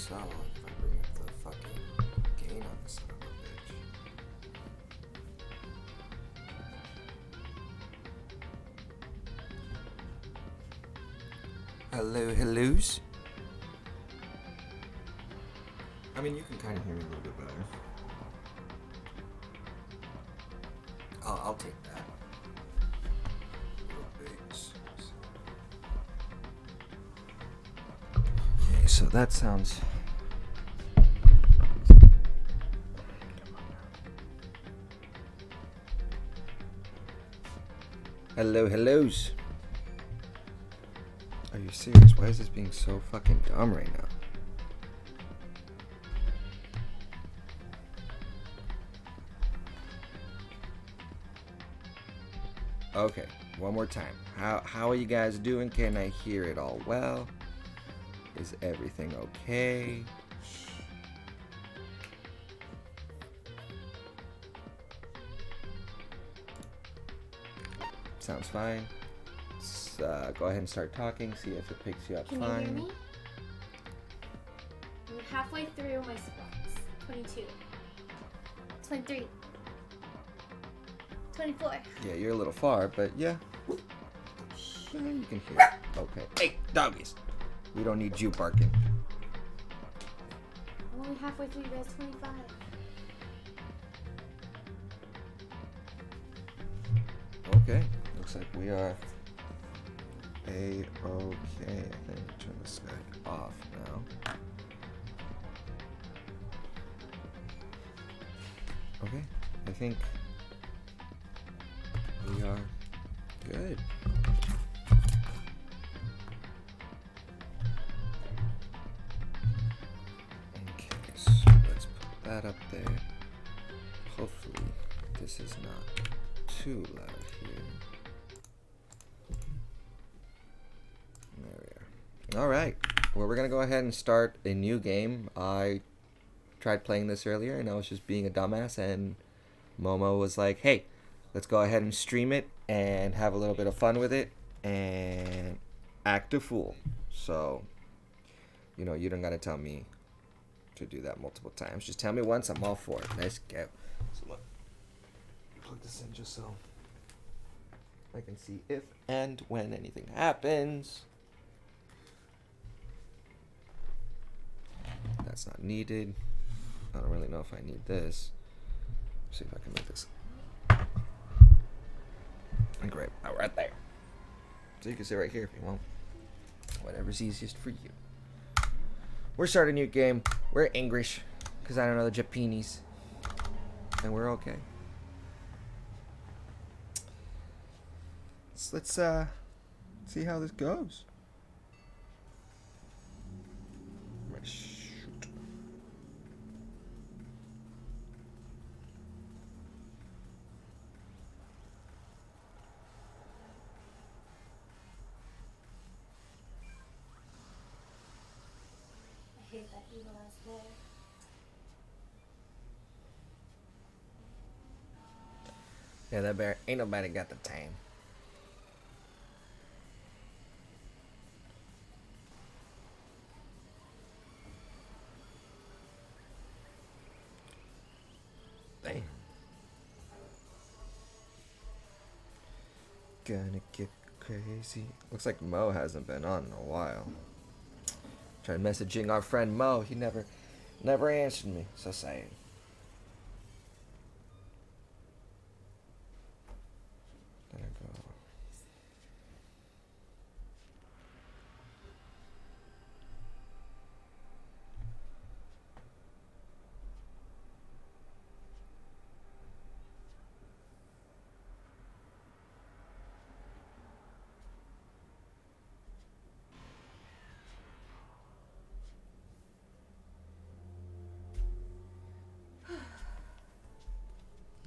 so if I bring up the fucking gain on this son of a bitch. Hellos? I mean, you can kind of hear me a little bit better. I'll take that. Okay, so that sounds... Hellos. Are you serious? Why is this being so fucking dumb right now? Okay, one more time. How are you guys doing? Can I hear it all well? Is everything okay? Sounds fine. Let's go ahead and start talking, see if it picks you up Can fine. you hear me? I'm halfway through my squats. 22. 23. 24. Yeah, you're a little far, but yeah. Sure, you can hear it. Okay. Hey, doggies. We don't need you barking. I'm only halfway through, you guys. 25. Okay. Looks like we are A-okay. I think turn this guy off now. Okay. I think we are good. Okay, so let's put that up there. Hopefully this is not too loud here. There we are. Alright, well, we're gonna go ahead and start a new game. I tried playing this earlier and I was just being a dumbass, and Momo was like, hey, let's go ahead and stream it and have a little bit of fun with it and act a fool. So, you know, you don't gotta tell me to do that multiple times. Just tell me once, I'm all for it. Let's go. So look, plug this in just so I can see if and when anything happens. That's not needed. I don't really know if I need this. See if I can make this. Great. Oh, right there. So you can sit right here if you want. Whatever's easiest for you. We're starting a new game. We're English, because I don't know the Japanese. And we're okay. So let's see how this goes. Shoot. I hate that evil ass bear. Yeah, that bear, ain't nobody got the time. Damn. Gonna get crazy. Looks like Mo hasn't been on in a while. Tried messaging our friend Mo. He never answered me. So sad. Gotta go.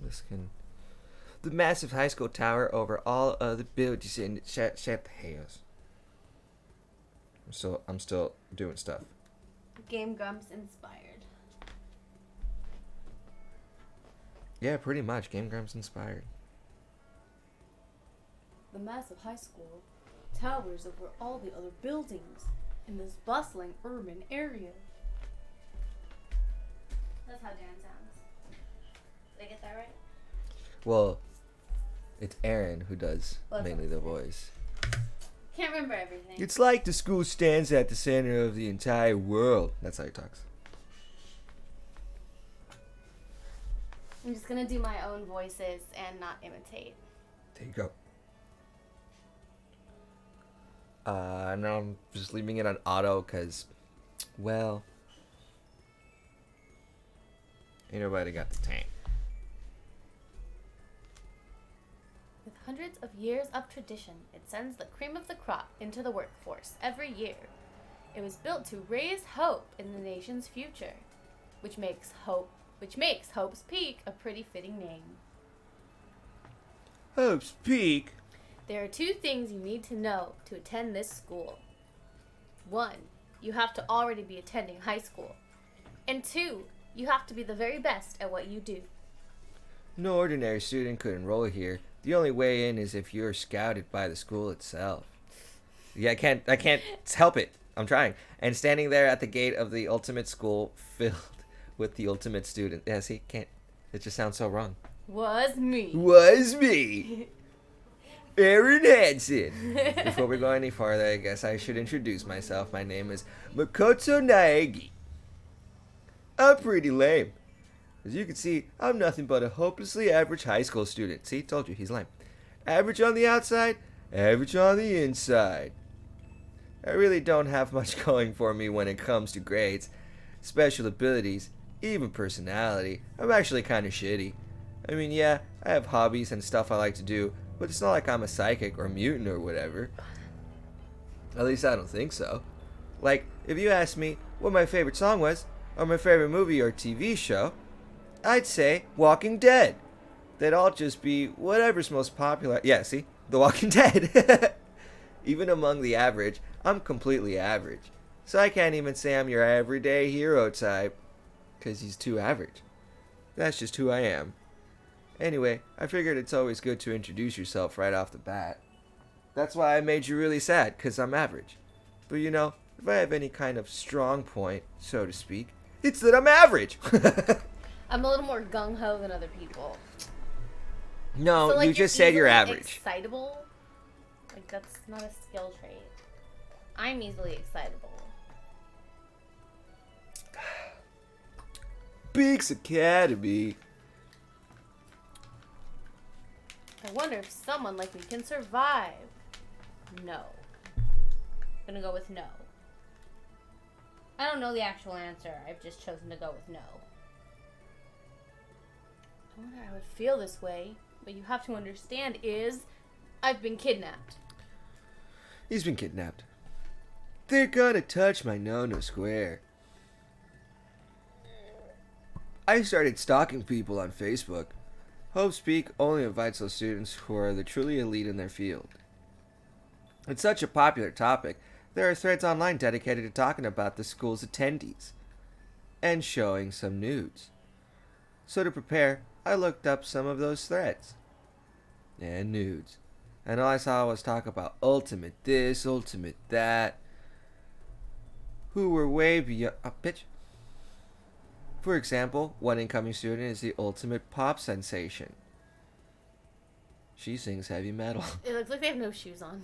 This can. The massive high school tower over all other buildings in shut the hills. I'm still doing stuff. Game Grumps inspired. Yeah, pretty much. Game Grumps inspired. The massive high school towers over all the other buildings in this bustling urban area. That's how Dan sounds. Did I get that right? Well, it's Aaron who does Well, that's mainly the okay. voice. Can't remember everything. It's like the school stands at the center of the entire world. That's how he talks. I'm just gonna do my own voices and not imitate. There you go. Now I'm just leaving it on auto because, well, ain't nobody got the tank. With hundreds of years of tradition, it sends the cream of the crop into the workforce every year. It was built to raise hope in the nation's future, which makes Hope's Peak a pretty fitting name. Hope's Peak? There are 2 things you need to know to attend this school. 1, you have to already be attending high school. And 2, you have to be the very best at what you do. No ordinary student could enroll here. The only way in is if you're scouted by the school itself. Yeah, I can't help it. I'm trying. And standing there at the gate of the ultimate school filled with the ultimate student. Yeah, see, can't. It just sounds so wrong. Was me. Aaron Hansen. Before we go any farther, I guess I should introduce myself. My name is Makoto Naegi. I'm pretty lame. As you can see, I'm nothing but a hopelessly average high school student. See, told you, he's lame. Average on the outside, average on the inside. I really don't have much going for me when it comes to grades, special abilities, even personality. I'm actually kind of shitty. I mean, yeah, I have hobbies and stuff I like to do, but it's not like I'm a psychic or mutant or whatever. At least I don't think so. Like, if you asked me what my favorite song was, or my favorite movie or TV show, I'd say Walking Dead. They'd all just be whatever's most popular. Yeah, see? The Walking Dead. Even among the average, I'm completely average. So I can't even say I'm your everyday hero type, because he's too average. That's just who I am. Anyway, I figured it's always good to introduce yourself right off the bat. That's why I made you really sad, because I'm average. But you know, if I have any kind of strong point, so to speak, it's that I'm average. I'm a little more gung-ho than other people. No, So, like, you just said you're easily average. Excitable? Like, that's not a skill trait. I'm easily excitable. Beaks Academy. I wonder if someone like me can survive. No. I'm gonna go with no. I don't know the actual answer. I've just chosen to go with no. I wonder how I would feel this way. What you have to understand is I've been kidnapped. He's been kidnapped. They're gonna touch my no-no square. I started stalking people on Facebook. Hope Speak only invites those students who are the truly elite in their field. It's such a popular topic, there are threads online dedicated to talking about the school's attendees and showing some nudes. So to prepare, I looked up some of those threads and nudes. And all I saw was talk about ultimate this, ultimate that, who were way beyond... bitch. For example, one incoming student is the ultimate pop sensation. She sings heavy metal. It looks like they have no shoes on.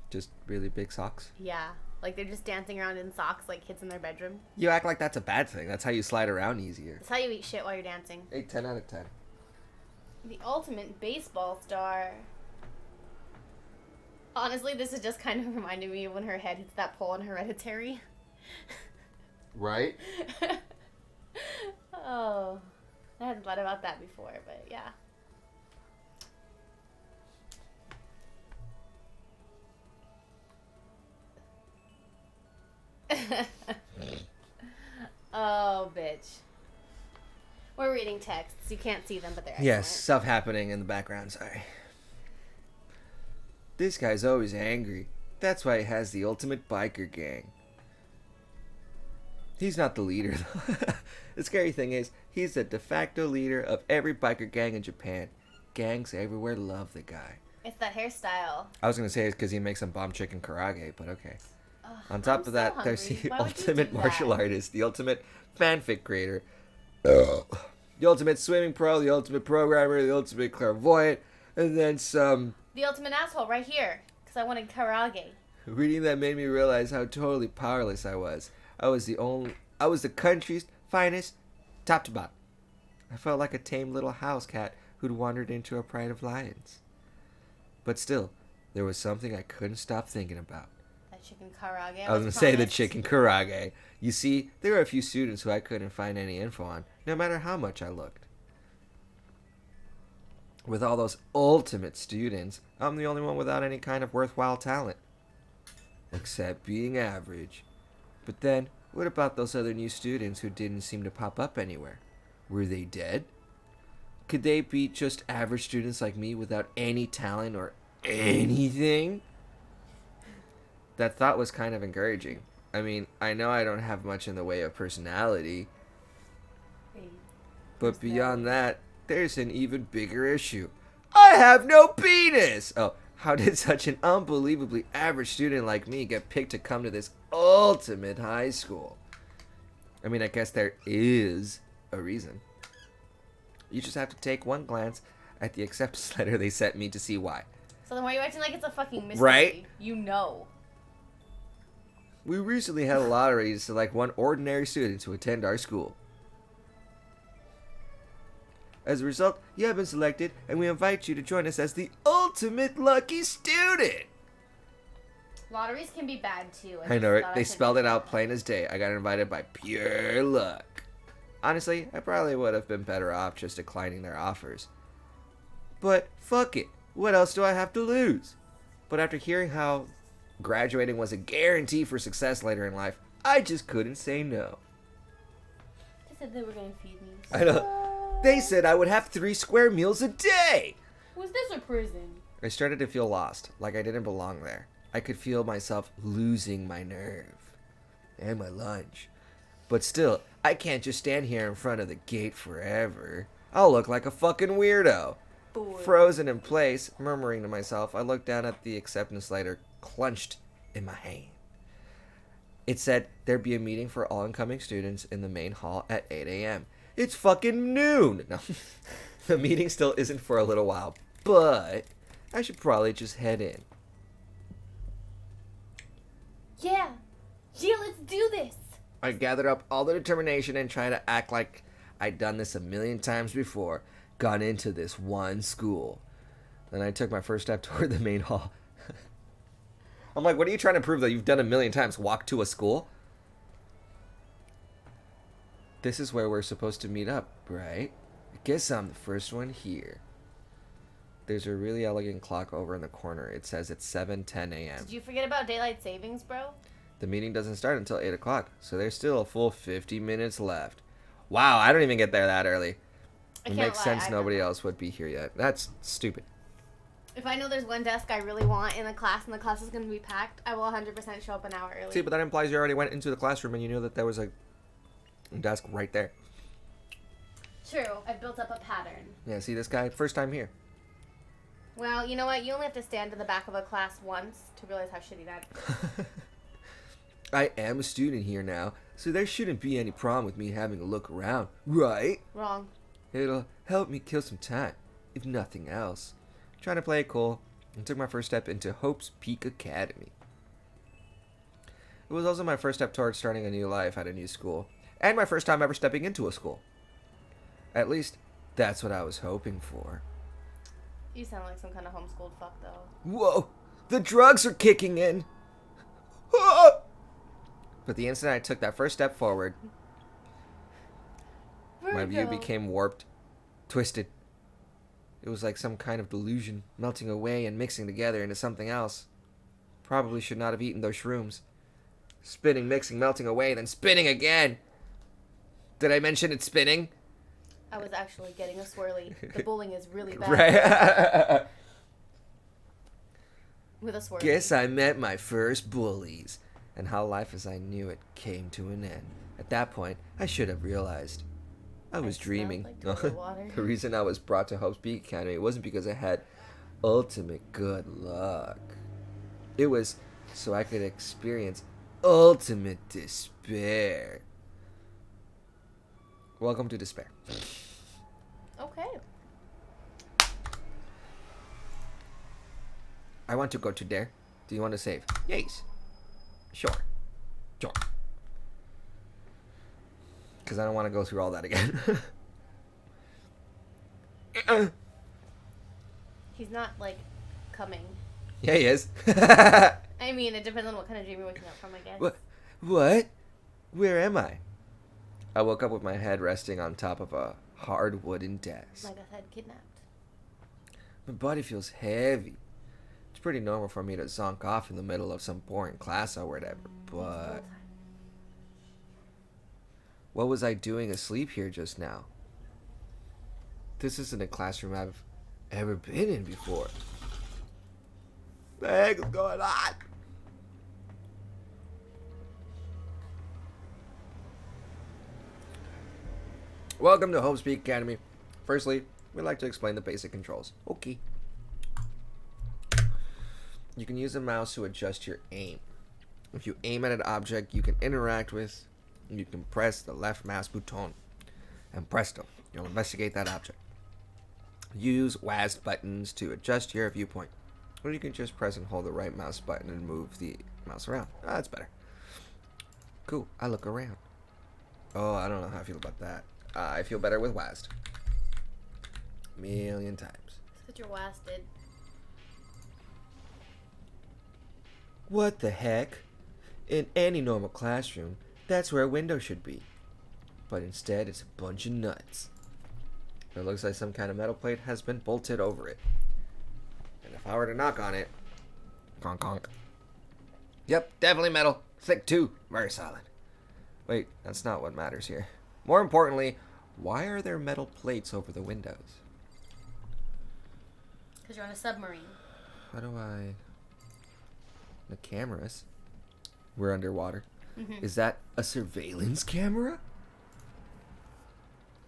Just really big socks. Yeah. Like they're just dancing around in socks like kids in their bedroom. You act like that's a bad thing. That's how you slide around easier. That's how you eat shit while you're dancing. 10 out of 10. The ultimate baseball star. Honestly, this is just kind of reminding me of when her head hits that pole in Hereditary. Right? Oh. I hadn't thought about that before, but yeah. Oh, bitch. We're reading texts. You can't see them, but they're excellent. Yes, stuff happening in the background, sorry. This guy's always angry. That's why he has the ultimate biker gang. He's not the leader, though. The scary thing is, he's the de facto leader of every biker gang in Japan. Gangs everywhere love the guy. It's that hairstyle. I was going to say it's because he makes some bomb chicken karage, but okay. Ugh, On top I'm of that, so there's hungry. the Why would you ultimate do martial that? artist, the ultimate fanfic creator, The ultimate swimming pro, the ultimate programmer, the ultimate clairvoyant, and then some. The ultimate asshole right here, because I wanted karage. Reading that made me realize how totally powerless I was. I was the country's finest, top to bottom. I felt like a tame little house cat who'd wandered into a pride of lions. But still, there was something I couldn't stop thinking about. That chicken karage. I was going to say the chicken karage. You see, there were a few students who I couldn't find any info on, no matter how much I looked. With all those ultimate students, I'm the only one without any kind of worthwhile talent. Except being average. But then, what about those other new students who didn't seem to pop up anywhere? Were they dead? Could they be just average students like me without any talent or anything? That thought was kind of encouraging. I mean, I know I don't have much in the way of personality. But beyond that, there's an even bigger issue. I have no penis! Oh, how did such an unbelievably average student like me get picked to come to this ultimate high school? I mean, I guess there is a reason. You just have to take one glance at the acceptance letter they sent me to see why. So then why are you acting like it's a fucking mystery? Right? You know. We recently had a lottery to select one ordinary student to attend our school. As a result, you have been selected, and we invite you to join us as the ultimate lucky student. Lotteries can be bad too. I know it. They spelled it out plain as day. I got invited by pure luck. Honestly, I probably would have been better off just declining their offers. But fuck it. What else do I have to lose? But after hearing how graduating was a guarantee for success later in life, I just couldn't say no. They said they were going to feed me. I know. They said I would have 3 square meals a day. Was this a prison? I started to feel lost, like I didn't belong there. I could feel myself losing my nerve and my lunch. But still, I can't just stand here in front of the gate forever. I'll look like a fucking weirdo. Boy. Frozen in place, murmuring to myself, I looked down at the acceptance letter clenched in my hand. It said there'd be a meeting for all incoming students in the main hall at 8 a.m. It's fucking noon! No, the meeting still isn't for a little while, but I should probably just head in. Yeah, let's do this. I gathered up all the determination and tried to act like I'd done this a million times before, gone into this one school. Then I took my first step toward the main hall. I'm like, what are you trying to prove that you've done a million times? Walk to a school? This is where we're supposed to meet up, right? I guess I'm the first one here. There's a really elegant clock over in the corner. It says it's 7:10 a.m. Did you forget about daylight savings, bro? The meeting doesn't start until 8 o'clock, so there's still a full 50 minutes left. Wow, I don't even get there that early. It makes sense nobody else would be here yet. That's stupid. If I know there's one desk I really want in a class and the class is going to be packed, I will 100% show up an hour early. See, but that implies you already went into the classroom and you knew that there was a desk right there. True, I've built up a pattern. Yeah, see this guy? First time here. Well, you know what? You only have to stand in the back of a class once to realize how shitty that is. I am a student here now, so there shouldn't be any problem with me having a look around, right? Wrong. It'll help me kill some time, if nothing else. Trying to play it cool, and took my first step into Hope's Peak Academy. It was also my first step towards starting a new life at a new school, and my first time ever stepping into a school. At least, that's what I was hoping for. You sound like some kind of homeschooled fuck, though. Whoa! The drugs are kicking in! Ah! But the instant I took that first step forward, my view became warped, twisted. It was like some kind of delusion, melting away and mixing together into something else. Probably should not have eaten those shrooms. Spinning, mixing, melting away, then spinning again! Did I mention it's spinning? I was actually getting a swirly. The bowling is really bad. Right. With a swirly. Guess I met my first bullies, and how life as I knew it came to an end. At that point, I should have realized I was dreaming. Like water. The reason I was brought to Hope's Peak Academy wasn't because I had ultimate good luck. It was so I could experience ultimate despair. Welcome to despair. Okay. I want to go to there. Do you want to save? Yes. Sure. Sure. Because I don't want to go through all that again. He's not, like, coming. Yeah, he is. I mean, it depends on what kind of dream you're waking up from, I guess. What? Where am I? I woke up with my head resting on top of a hard wooden desk. Like I said, kidnapped. My body feels heavy. It's pretty normal for me to zonk off in the middle of some boring class or whatever, but... What was I doing asleep here just now? This isn't a classroom I've ever been in before. What the heck is going on? Welcome to Hope Speak Academy. Firstly, we'd like to explain the basic controls. Okay. You can use a mouse to adjust your aim. If you aim at an object you can interact with, you can press the left mouse button, and presto, you'll investigate that object. Use WASD buttons to adjust your viewpoint, or you can just press and hold the right mouse button and move the mouse around. That's better. Cool, I look around. Oh, I don't know how I feel about that. I feel better with WASD. Million times. That's what your WAS did. What the heck? In any normal classroom, that's where a window should be. But instead, it's a bunch of nuts. It looks like some kind of metal plate has been bolted over it. And if I were to knock on it... Conk conk. Yep, definitely metal. Thick too. Very solid. Wait, that's not what matters here. More importantly, why are there metal plates over the windows? Because you're on a submarine. How do I... The cameras. We're underwater. Mm-hmm. Is that a surveillance camera?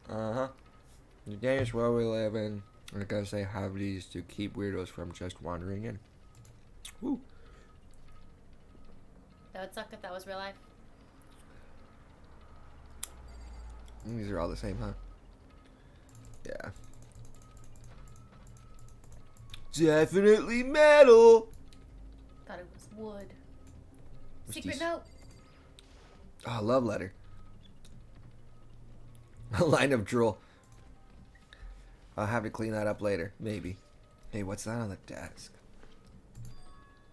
Uh-huh. The dangerous world we live in. I gotta say, have these to keep weirdos from just wandering in. Woo. That would suck if that was real life. These are all the same, huh? Yeah. Definitely metal! Thought it was wood. What's Secret these? note. Oh, love letter. A line of drool. I'll have to clean that up later, maybe. Hey, what's that on the desk?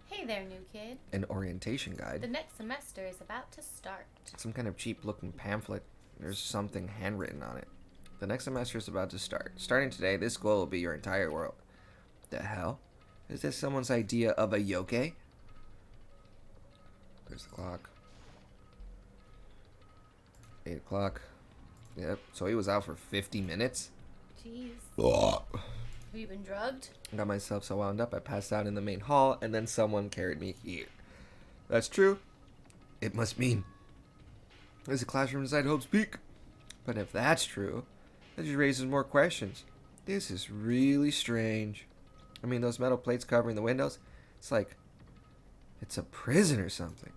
Hey there, new kid. An orientation guide. The next semester is about to start. Some kind of cheap-looking pamphlet. There's something handwritten on it. The next semester is about to start. Starting today, this school will be your entire world. The hell? Is this someone's idea of a yoke? There's the clock. 8 o'clock. Yep, so he was out for 50 minutes? Jeez. Ugh. Have you been drugged? Got myself so wound up I passed out in the main hall, and then someone carried me here. That's true. It must mean there's a classroom inside Hope's Peak. But if that's true, that just raises more questions. This is really strange. I mean, those metal plates covering the windows, it's like it's a prison or something.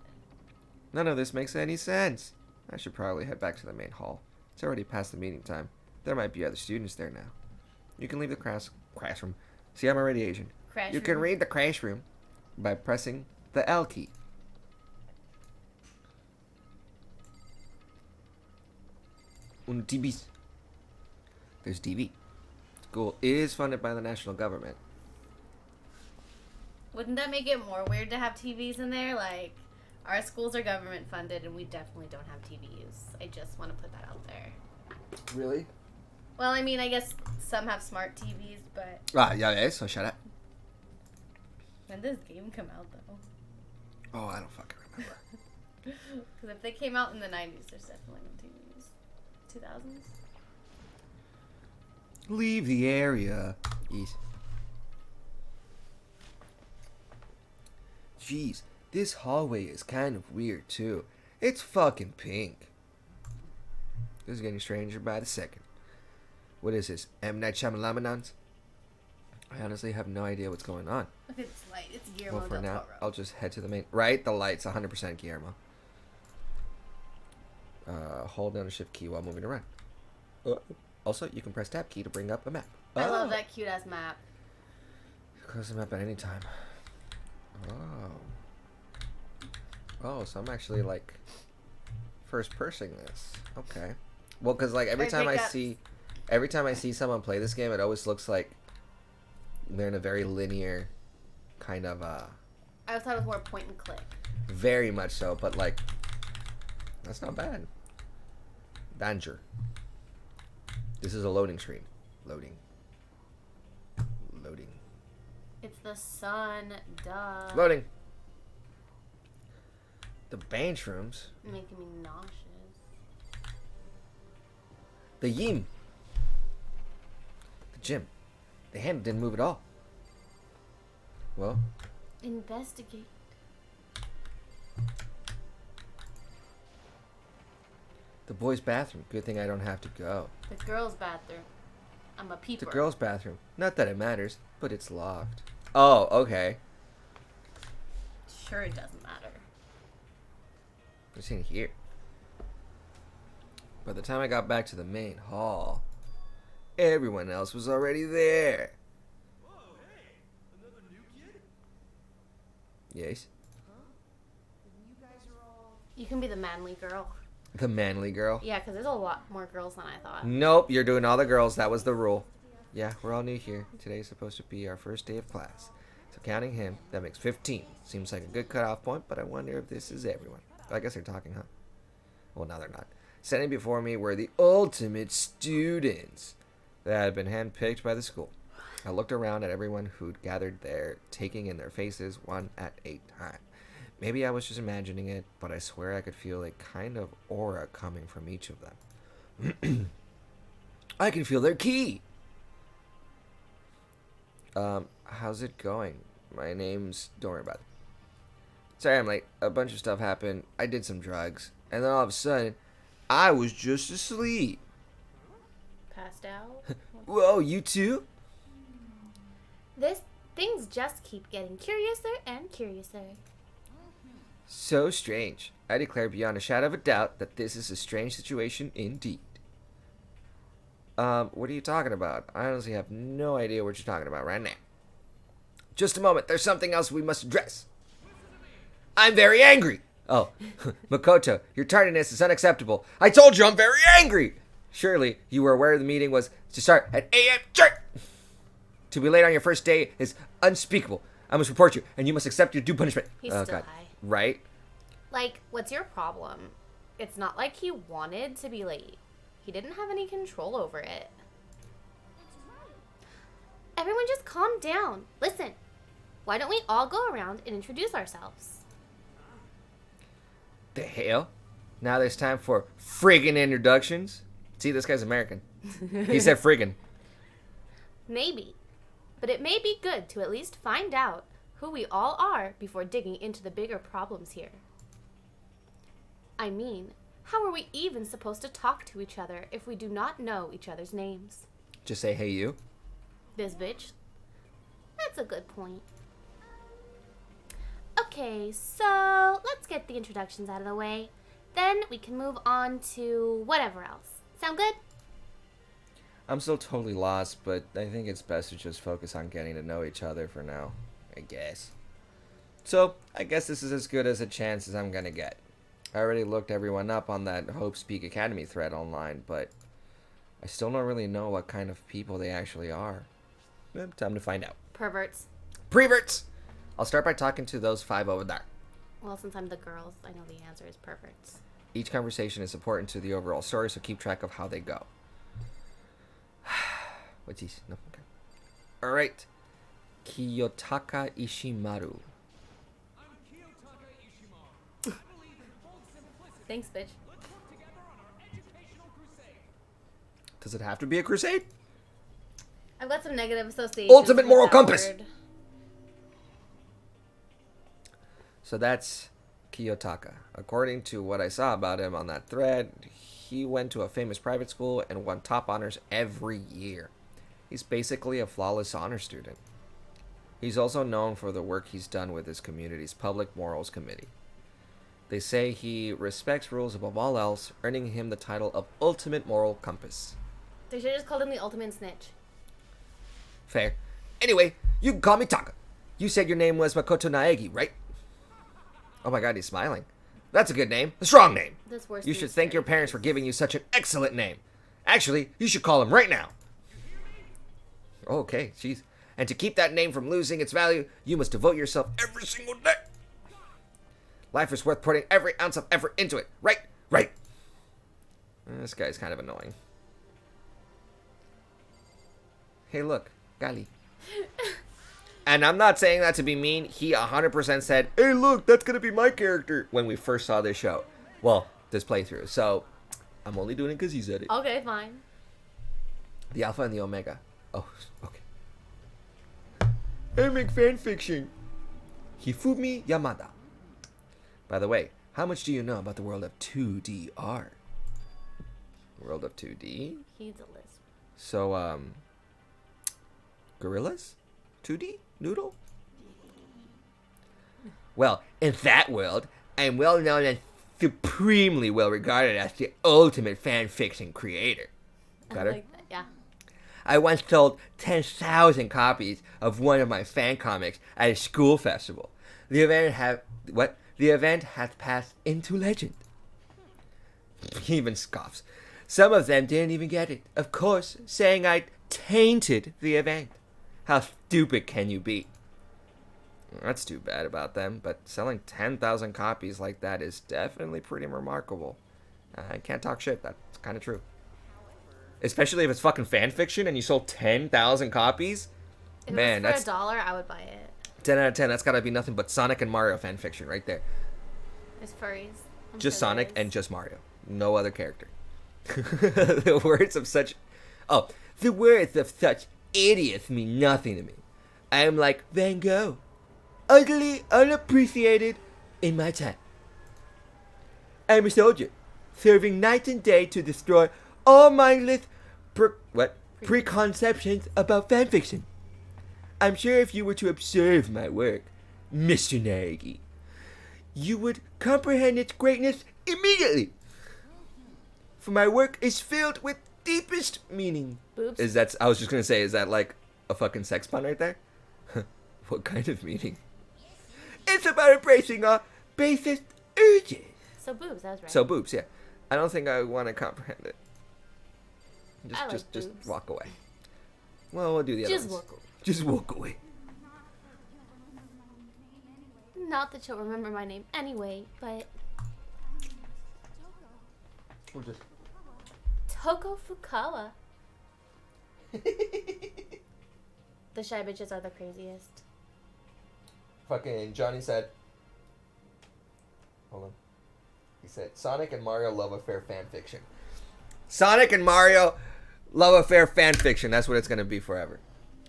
None of this makes any sense. I should probably head back to the main hall. It's already past the meeting time. There might be other students there now. You can leave the classroom. See, I'm already Asian. Crash You can room. read the crash room by pressing the L key. Un TVs. There's TV. School is funded by the national government. Wouldn't that make it more weird to have TVs in there? Like, our schools are government funded and we definitely don't have TVs. I just want to put that out there. Really? Well, I mean, I guess some have smart TVs, but Ah, yeah, so shut up. when did this game come out, though? Oh, I don't fucking remember. Because if they came out in the 90s, there's definitely no TVs. 2000s? Leave the area. Yes. Jeez, this hallway is kind of weird too. It's fucking pink. This is getting stranger by the second. What is this? M. Night Shyamalan's? I honestly have no idea what's going on. Look at this light. It's Guillermo Well, for del now, Toro. I'll just head to the main. Right, the light's 100% Guillermo. Hold down the shift key while moving around. Also, you can press tab key to bring up a map. I love that cute ass map. Close the map at any time. Oh. Oh, so I'm actually like first person this. Okay. Well, because like every time I see someone play this game, it always looks like they're in a very linear kind of I thought it was more point and click. very much so, but like that's not bad. Danger. This is a loading screen. Loading. It's the sun, duh. Loading. The bench rooms. Making me nauseous. The Yim. The gym. The hand didn't move at all. Well. Investigate. The boys' bathroom. Good thing I don't have to go. The girls' bathroom. I'm a peeper. The girls' bathroom. Not that it matters, but it's locked. Oh, okay. Sure, it doesn't matter. What's in here? By the time I got back to the main hall, everyone else was already there. Whoa, hey! Another new kid? Yes? You guys are all... You can be the manly girl. The manly girl. Yeah, because there's a lot more girls than I thought. Nope, you're doing all the girls. That was the rule. Yeah, we're all new here. Today's supposed to be our first day of class. So counting him, that makes 15. Seems like a good cutoff point, but I wonder if this is everyone. I guess they're talking, huh? Well, now they're not. Standing before me were the ultimate students that had been handpicked by the school. I looked around at everyone who'd gathered there, taking in their faces one at a time. Maybe I was just imagining it, but I swear I could feel a kind of aura coming from each of them. I can feel their ki! How's it going? My name's... Don't worry about it. Sorry I'm late. A bunch of stuff happened. I did some drugs. And then all of a sudden, I was just asleep. Passed out? Whoa, you too? Things just keep getting curiouser and curiouser. So strange. I declare beyond a shadow of a doubt that this is a strange situation indeed. What are you talking about? I honestly have no idea what you're talking about right now. Just a moment. There's something else we must address. I'm very angry. Oh, Makoto, your tardiness is unacceptable. I told you I'm very angry. Surely you were aware the meeting was to start at 8 a.m. Sure. To be late on your first day is unspeakable. I must report you, and you must accept your due punishment. He's still high. Right? Like, what's your problem? It's not like he wanted to be late. He didn't have any control over it. Everyone just calm down. Listen, why don't we all go around and introduce ourselves? The hell? Now there's time for friggin' introductions? See, this guy's American. He said friggin'. Maybe. But it may be good to at least find out who we all are before digging into the bigger problems here. I mean, how are we even supposed to talk to each other if we do not know each other's names? Just say, hey, you. This bitch. That's a good point. Okay, so let's get the introductions out of the way. Then we can move on to whatever else. Sound good? I'm still totally lost, but I think it's best to just focus on getting to know each other for now, I guess. So, I guess this is as good as a chance as I'm gonna get. I already looked everyone up on that Hope Speak Academy thread online, but I still don't really know what kind of people they actually are. Time to find out. Perverts. Preverts! I'll start by talking to those 5 over there. Well, since I'm the girls, I know the answer is perverts. Each conversation is important to the overall story, so keep track of how they go. What's this? No, okay. Alright. Kiyotaka Ishimaru. I'm Kiyotaka Ishimaru. I believe in full simplicity. Thanks, bitch. Let's work together on our educational crusade. Does it have to be a crusade? I've got some negative associations. Ultimate with moral that compass. word. So that's Kiyotaka. According to what I saw about him on that thread, he went to a famous private school and won top honors every year. He's basically a flawless honor student. He's also known for the work he's done with his community's Public Morals Committee. They say he respects rules above all else, earning him the title of Ultimate Moral Compass. They should have just called him the ultimate snitch. Fair. Anyway, you can call me Taka. You said your name was Makoto Naegi, right? Oh my god, he's smiling. That's a good name. A strong name. That's worse. You than should thank your scary parents for face. giving you such an excellent name. Actually, you should call him right now. Okay, jeez. And to keep that name from losing its value, you must devote yourself every single day. Life is worth putting every ounce of effort into it. Right? Right. This guy's kind of annoying. Hey, look. Gali. And I'm not saying that to be mean. He 100% said, hey, look, that's going to be my character when we first saw this show. Well, this playthrough. So, I'm only doing it because he said it. Okay, fine. The Alpha and the Omega. Oh, okay. I make fan fiction. Hifumi Yamada. By the way, how much do you know about the world of 2D art? World of 2D? He's a lisp. So, gorillas? 2D? Noodle? Well, in that world, I'm well known and supremely well regarded as the ultimate fan fiction creator. Got I her? like that. Yeah. I once sold 10,000 copies of one of my fan comics at a school festival. The event has passed into legend. He even scoffs. Some of them didn't even get it. Of course, saying I tainted the event. How stupid can you be? That's too bad about them, but selling 10,000 copies like that is definitely pretty remarkable. I can't talk shit. That's kind of true. Especially if it's fucking fan fiction and you sold 10,000 copies. If Man, it was that's for $1, I would buy it. 10 out of 10. That's gotta be nothing but Sonic and Mario fan fiction right there. There's furries. I'm Just sure there Sonic is. and just Mario. No other character. The words of such idiots mean nothing to me. I am like Van Gogh. Utterly unappreciated in my time. I am a soldier, serving night and day to destroy all mindless preconceptions about fanfiction. I'm sure if you were to observe my work, Mr. Nagy, you would comprehend its greatness immediately. For my work is filled with deepest meaning. Boobs. I was just gonna say, is that like a fucking sex pun right there? What kind of meaning? It's about embracing our basest urges. So boobs, that was right. So boobs, yeah. I don't think I want to comprehend it. I like Just boobs. walk away. Well, we'll do the other Just ones. walk away. Just walk away. Not that you'll remember my name anyway, but We'll just... Toko Fukawa. The shy bitches are the craziest. Fucking Johnny said... Hold on. He said, Sonic and Mario love affair fanfiction. Sonic and Mario love affair fanfiction. That's what it's going to be forever.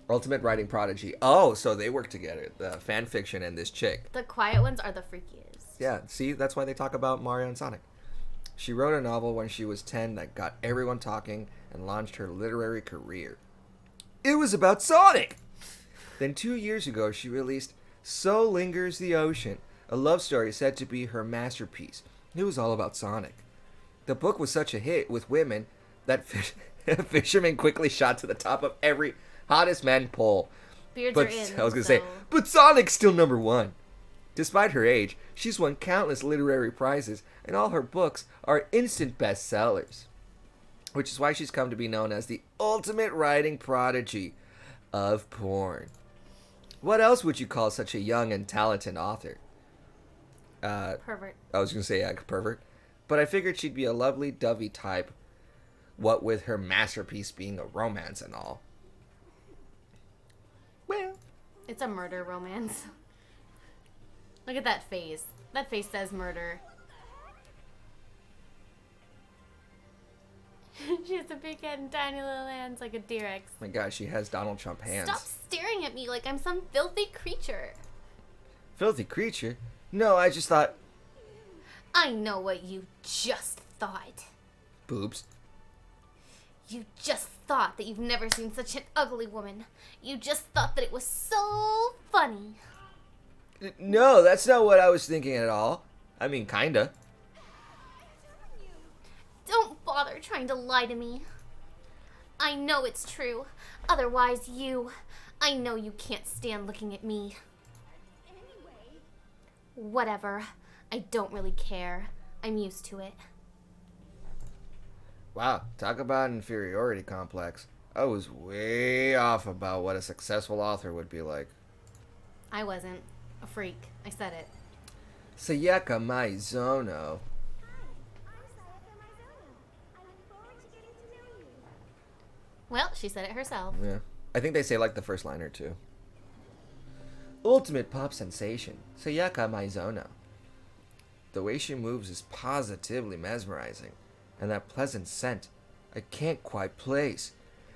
Ultimate writing prodigy. Oh, so they work together. The fanfiction and this chick. The quiet ones are the freakiest. Yeah, see, that's why they talk about Mario and Sonic. She wrote a novel when she was 10 that got everyone talking and launched her literary career. It was about Sonic! Then 2 years ago, she released So Lingers the Ocean, a love story said to be her masterpiece. It was all about Sonic. The book was such a hit with women that fishermen quickly shot to the top of every hottest man poll. Beards But are in. I was gonna so- say, but Sonic's still number one. Despite her age, she's won countless literary prizes, and all her books are instant bestsellers. Which is why she's come to be known as the ultimate writing prodigy of porn. What else would you call such a young and talented author? Pervert. I was gonna say pervert, but I figured she'd be a lovely dovey type. What with her masterpiece being a romance and all. Well, It's a murder romance. Look at that face. That face says murder. She has a big head and tiny little hands like a T-Rex. my God, she has Donald Trump hands. Stop staring at me like I'm some filthy creature. Filthy creature? No, I just thought I know what you just thought. boobs. You just thought that you've never seen such an ugly woman. You just thought that it was so funny. No, that's not what I was thinking at all. I mean, kinda. Don't bother trying to lie to me. I know it's true. Otherwise, I know you can't stand looking at me. Whatever. I don't really care. I'm used to it. Wow, talk about inferiority complex. I was way off about what a successful author would be like. I wasn't a freak. I said it. Sayaka Maizono. Well, she said it herself. Yeah. I think they say like the first line or two. Ultimate pop sensation, Sayaka Maizono. The way she moves is positively mesmerizing, and that pleasant scent I can't quite place.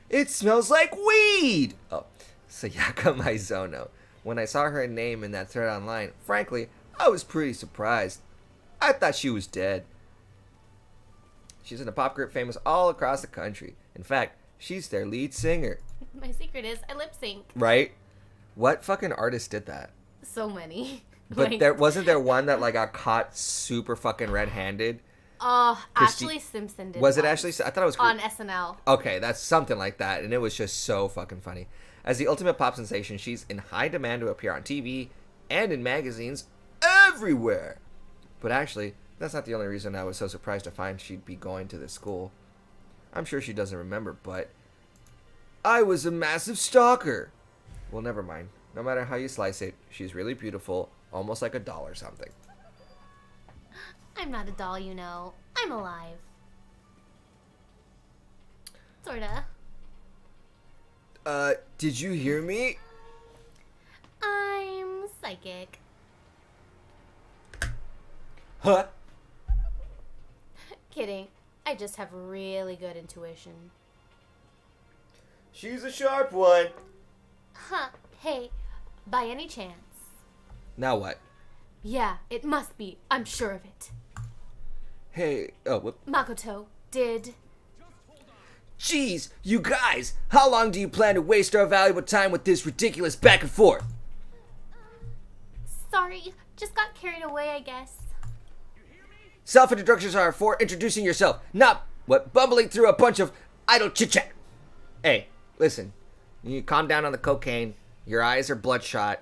It smells like weed! Oh, Sayaka Maizono. When I saw her name in that thread online, frankly, I was pretty surprised. I thought she was dead. She's in a pop group famous all across the country. In fact, she's their lead singer. My secret is I lip sync. Right? What fucking artist did that? So many. But wasn't there one that like got caught super fucking red-handed? Ashley Simpson did. Was it Ashley? I thought it was on SNL. Okay, that's something like that, and it was just so fucking funny. As the ultimate pop sensation, she's in high demand to appear on TV and in magazines everywhere. But actually, that's not the only reason I was so surprised to find she'd be going to this school. I'm sure she doesn't remember, but I was a massive stalker. Well, never mind. No matter how you slice it, she's really beautiful, almost like a doll or something. I'm not a doll, you know. I'm alive. Sorta. Did you hear me? I'm psychic. Huh? Kidding. I just have really good intuition. She's a sharp one. Huh. Hey, by any chance? Now what? Yeah, it must be. I'm sure of it. Hey, what? Makoto did. Jeez, you guys! How long do you plan to waste our valuable time with this ridiculous back and forth? Sorry, just got carried away, I guess. Self-introductions are for introducing yourself, not bumbling through a bunch of idle chit-chat. Hey, listen, you need to calm down on the cocaine. Your eyes are bloodshot.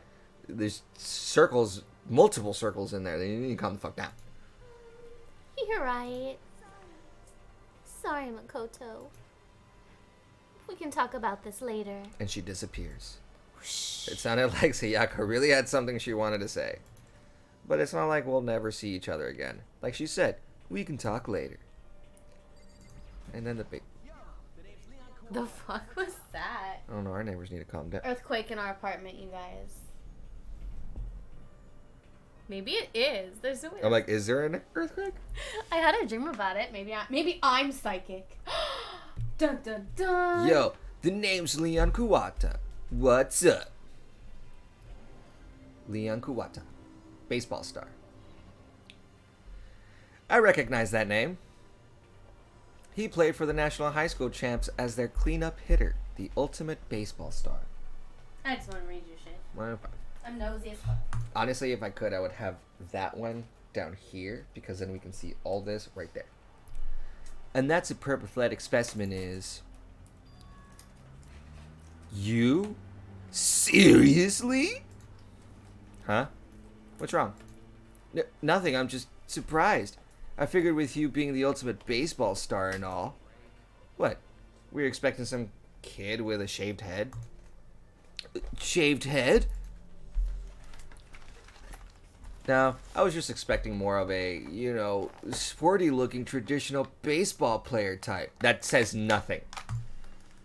There's circles, multiple circles in there. You need to calm the fuck down. You're right. Sorry, Makoto. We can talk about this later. And she disappears. It sounded like Sayaka really had something she wanted to say. But it's not like we'll never see each other again. Like she said, we can talk later. And then the big... The fuck was that? I don't know, our neighbors need to calm down. Earthquake in our apartment, you guys. Maybe it is. There's so many... I'm like, is there an earthquake? I had a dream about it. Maybe I'm psychic. Dun dun dun. Yo, the name's Leon Kuwata. What's up? Leon Kuwata. Baseball star. I recognize that name. He played for the National High School champs as their cleanup hitter, the ultimate baseball star. I just want to read your shit. Well, I'm nosy as fuck. honestly, if I could, I would have that one down here, because then we can see all this right there. And that superb athletic specimen is... You? Seriously? Huh? What's wrong? Nothing, I'm just surprised. I figured with you being the ultimate baseball star and all. What? We were expecting some kid with a shaved head? Shaved head? No, I was just expecting more of a, sporty looking traditional baseball player type. That says nothing.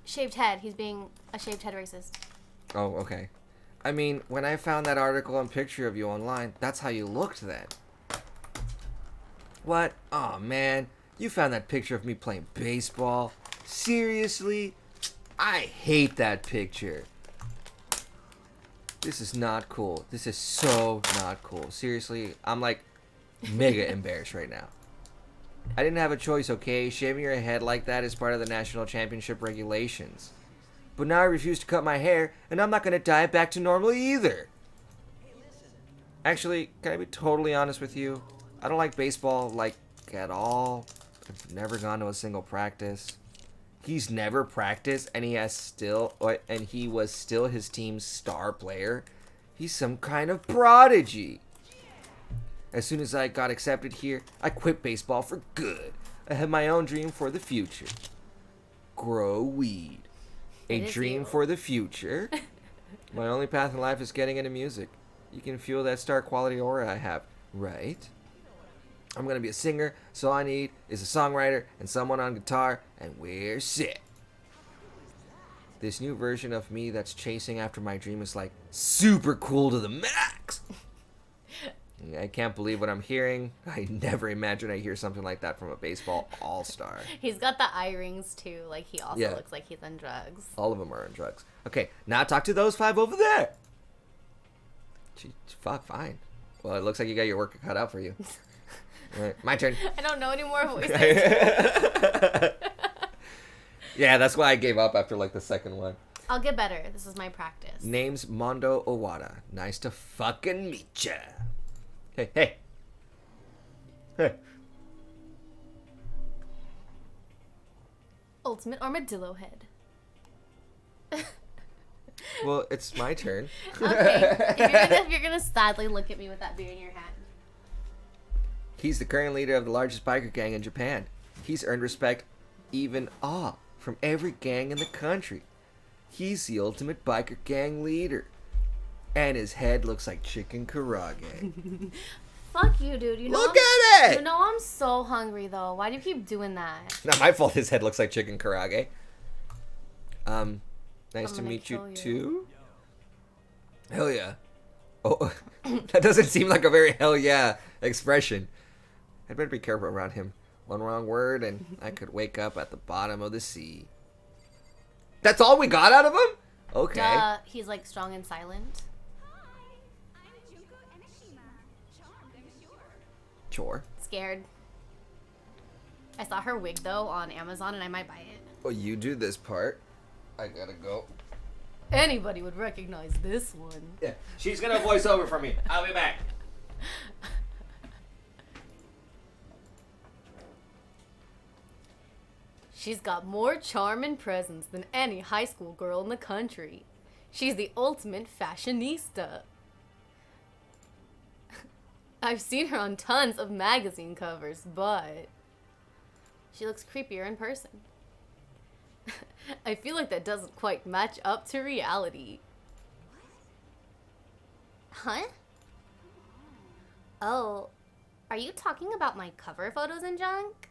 Shaved head. He's being a shaved head racist. Oh, okay. I mean, when I found that article and picture of you online, that's how you looked then. What? Oh man, you found that picture of me playing baseball? Seriously? I hate that picture. This is not cool. This is so not cool. Seriously, I'm like mega embarrassed right now. I didn't have a choice, okay? Shaving your head like that is part of the national championship regulations. But now I refuse to cut my hair, and I'm not going to dye it back to normal either. Actually, can I be totally honest with you? I don't like baseball, like, at all. I've never gone to a single practice. He's never practiced, and he was still his team's star player. He's some kind of prodigy. As soon as I got accepted here, I quit baseball for good. I had my own dream for the future. Grow weed. A dream for the future. My only path in life is getting into music. You can feel that star quality aura I have, right? I'm going to be a singer, so all I need is a songwriter and someone on guitar, and we're set. This new version of me that's chasing after my dream is like super cool to the max. I can't believe what I'm hearing. I never imagined I'd hear something like that from a baseball all-star. He's got the eye rings too. Like, he also looks like he's on drugs. All of them are on drugs. Okay, now talk to those 5 over there. Fuck, fine. Well, it looks like you got your work cut out for you. All right, my turn. I don't know any more voices. Yeah, that's why I gave up after like the second one. I'll get better. This is my practice. Name's Mondo Owada. Nice to fucking meet ya. Hey. Ultimate Armadillo Head. Well, it's my turn. Okay. If you're gonna sadly look at me with that beer in your hand. He's the current leader of the largest biker gang in Japan. He's earned respect, even awe, from every gang in the country. He's the ultimate biker gang leader. And his head looks like chicken karage. Fuck you, dude. Look at it! You know I'm so hungry, though. Why do you keep doing that? Not my fault his head looks like chicken karage. Nice to meet you, too. Hell yeah. Oh, that doesn't seem like a very hell yeah expression. I'd better be careful around him. One wrong word and I could wake up at the bottom of the sea. That's all we got out of him? Okay. Duh, he's like strong and silent. Chore. Scared. I saw her wig though on Amazon and I might buy it. Well, you do this part. I gotta go. Anybody would recognize this one. Yeah, she's gonna voice over for me. I'll be back. She's got more charm and presence than any high school girl in the country. She's the ultimate fashionista. I've seen her on tons of magazine covers, but she looks creepier in person. I feel like that doesn't quite match up to reality. Huh? Oh, are you talking about my cover photos and junk?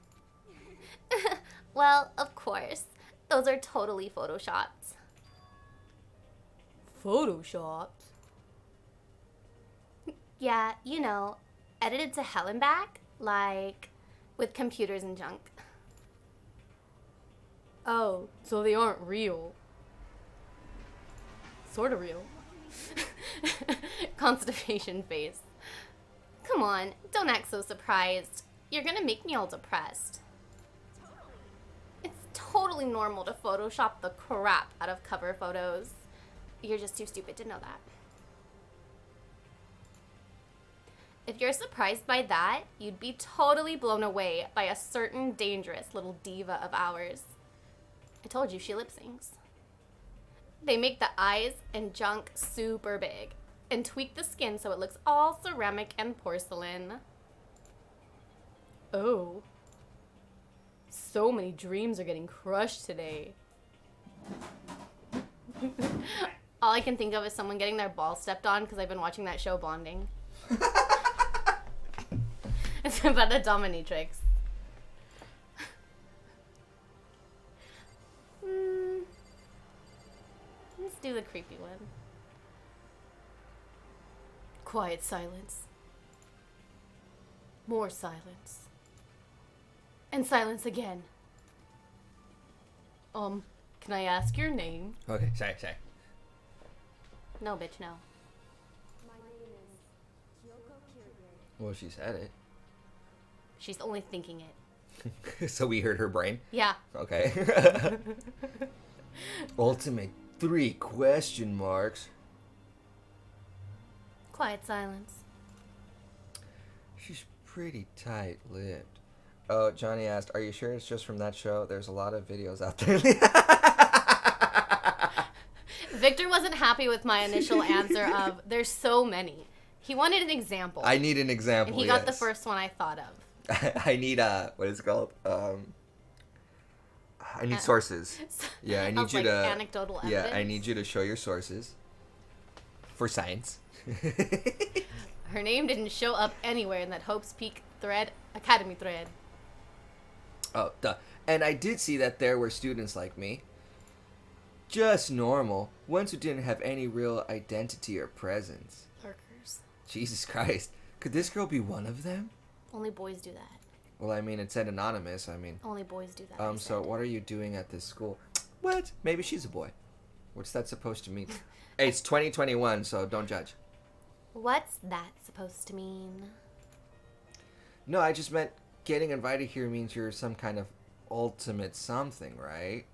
Well, of course. Those are totally photoshopped. Photoshopped? Yeah, you know, edited to hell and back, like with computers and junk. Oh, so they aren't real. Sort of real. Constipation face. Come on, don't act so surprised. You're gonna make me all depressed. It's totally normal to Photoshop the crap out of cover photos. You're just too stupid to know that. If you're surprised by that, you'd be totally blown away by a certain dangerous little diva of ours. I told you she lip syncs. They make the eyes and junk super big and tweak the skin so it looks all ceramic and porcelain. Oh. So many dreams are getting crushed today. All I can think of is someone getting their balls stepped on because I've been watching that show Bonding. It's about a dominatrix. Let's do the creepy one. Quiet silence. More silence. And silence again. Can I ask your name? Okay, sorry. No, bitch, no. Well, she said it. She's only thinking it. So we heard her brain? Yeah. Okay. Ultimate 3 question marks. Quiet silence. She's pretty tight-lipped. Oh, Johnny asked, are you sure it's just from that show? There's a lot of videos out there. Victor wasn't happy with my initial answer of there's so many. He wanted an example. I need an example, and he got the first one I thought of. I need, what is it called? I need sources. Yeah, I need you to... anecdotal evidence? Yeah, I need you to show your sources. For science. Her name didn't show up anywhere in that Hope's Peak Academy thread. Oh, duh. And I did see that there were students like me. Just normal. Ones who didn't have any real identity or presence. Lurkers. Jesus Christ. Could this girl be one of them? Only boys do that. Well, I mean, it said anonymous. I mean... Only boys do that. So what are you doing at this school? What? Maybe she's a boy. What's that supposed to mean? Hey, it's 2021, so don't judge. What's that supposed to mean? No, I just meant getting invited here means you're some kind of ultimate something, right?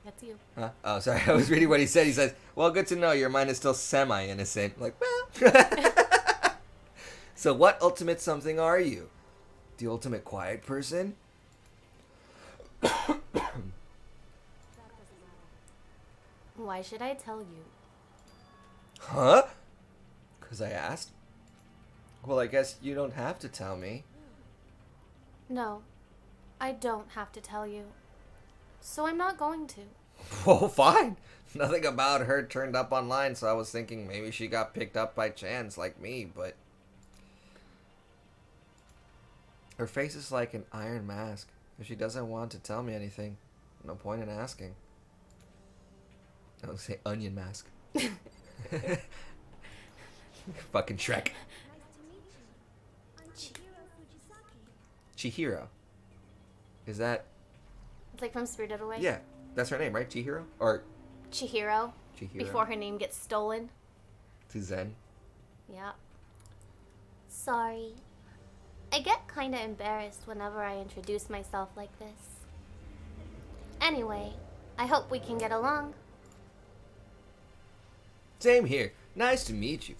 That's you. Huh? Oh, sorry. I was reading what he said. He says, well, good to know. Your mind is still semi-innocent. Like, well. So what ultimate something are you? The ultimate quiet person? Why should I tell you? Huh? Because I asked? Well, I guess you don't have to tell me. No, I don't have to tell you. So I'm not going to. Well, fine. Nothing about her turned up online, so I was thinking maybe she got picked up by chance like me, but... Her face is like an iron mask. If she doesn't want to tell me anything, no point in asking. I don't say onion mask. Fucking Shrek. Chihiro. Is that... It's like from Spirited Away? Yeah, that's her name, right? Chihiro? Or... Chihiro. Chihiro. Before her name gets stolen. To Zen. Yeah. Sorry. I get kinda embarrassed whenever I introduce myself like this. Anyway, I hope we can get along. Same here. Nice to meet you.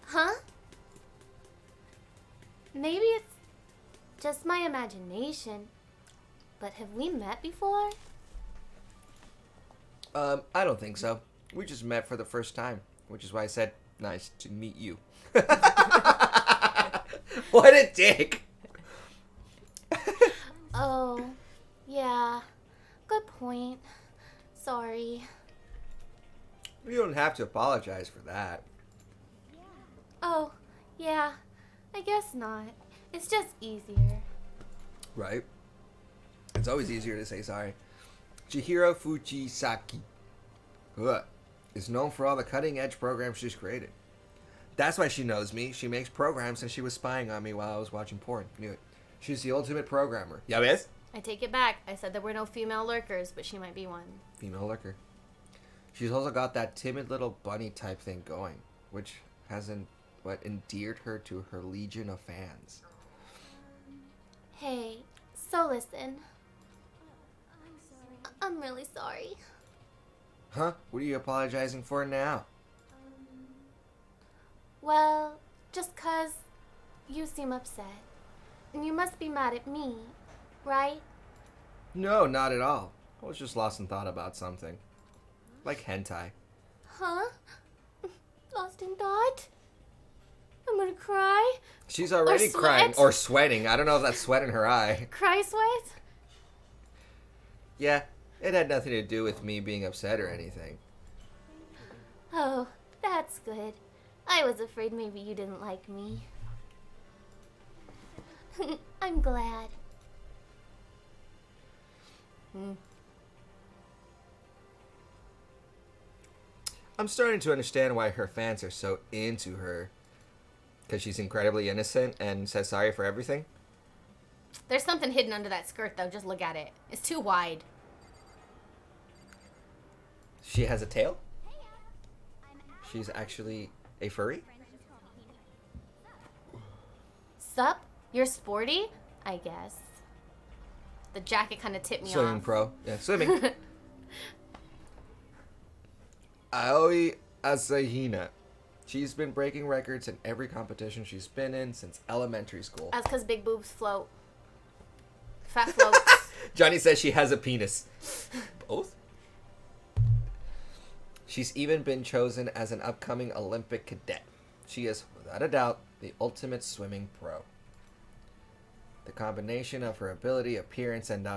Huh? Maybe it's just my imagination. But have we met before? I don't think so. We just met for the first time, which is why I said, nice to meet you. What a dick! Oh, yeah. Good point. Sorry. You don't have to apologize for that. Oh, yeah. I guess not. It's just easier. Right? It's always easier to say sorry. Chihiro Fujisaki is known for all the cutting-edge programs she's created. That's why she knows me. She makes programs and she was spying on me while I was watching porn. Knew it. She's the ultimate programmer. Ya ves? I take it back. I said there were no female lurkers, but she might be one. Female lurker. She's also got that timid little bunny type thing going, which hasn't endeared her to her legion of fans. Hey, so listen. I'm really sorry. Huh? What are you apologizing for now? Well, just 'cause you seem upset. And you must be mad at me, right? No, not at all. I was just lost in thought about something. Like hentai. Huh? Lost in thought? I'm gonna cry? She's already sweat? crying. Or sweating. I don't know if that's sweat in her eye. Cry sweat? Yeah, it had nothing to do with me being upset or anything. Oh, that's good. I was afraid maybe you didn't like me. I'm glad. I'm starting to understand why her fans are so into her. Because she's incredibly innocent and says sorry for everything. There's something hidden under that skirt, though. Just look at it. It's too wide. She has a tail? She's actually a furry? Sup? You're sporty? I guess. The jacket kind of tipped me Swimming off. pro. Yeah, swimming. Aoi Asahina She's been breaking records in every competition she's been in since elementary school. That's because big boobs float. Fat floats. Johnny says she has a penis. Both? She's even been chosen as an upcoming Olympic cadet. She is, without a doubt, the ultimate swimming pro. The combination of her ability, appearance, and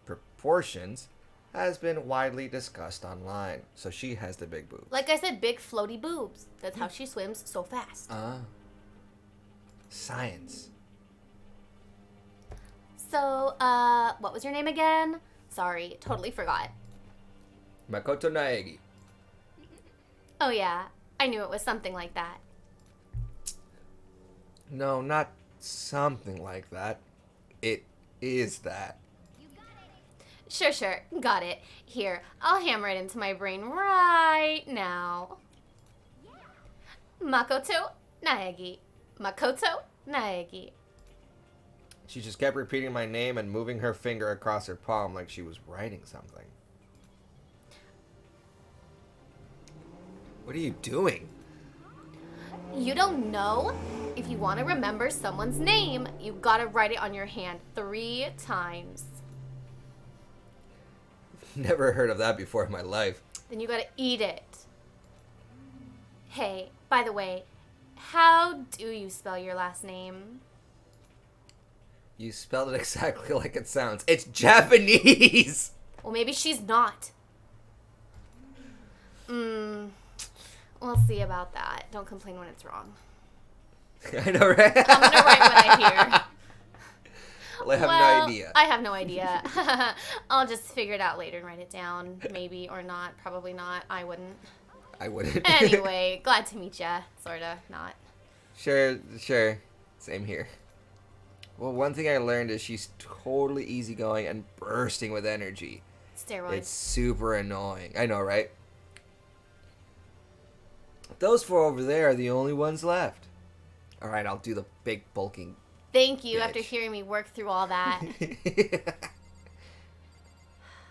proportions has been widely discussed online. So she has the big boobs. Like I said, big floaty boobs. That's how she swims so fast. Science. So, what was your name again? Sorry, totally forgot. Makoto Naegi. Oh yeah, I knew it was something like that. No, not something like that. It is that. Sure, got it. Here, I'll hammer it into my brain right now. Makoto Naegi. Makoto Naegi. She just kept repeating my name and moving her finger across her palm like she was writing something. What are you doing? You don't know? If you want to remember someone's name, you gotta write it on your hand 3 times. Never heard of that before in my life. Then you gotta eat it. Hey, by the way, how do you spell your last name? You spelled it exactly like it sounds. It's Japanese! Well, maybe she's not. We'll see about that. Don't complain when it's wrong. I know, right? I'm gonna write what I hear. Well, I have no idea. I have no idea. I'll just figure it out later and write it down. Maybe or not. Probably not. I wouldn't. I wouldn't. Anyway, glad to meet ya. Sorta. Not. Sure. Same here. Well, one thing I learned is she's totally easygoing and bursting with energy. Steroids. It's super annoying. I know, right? Those 4 over there are the only ones left. All right, I'll do the big bulking. Thank you. Bitch. After hearing me work through all that.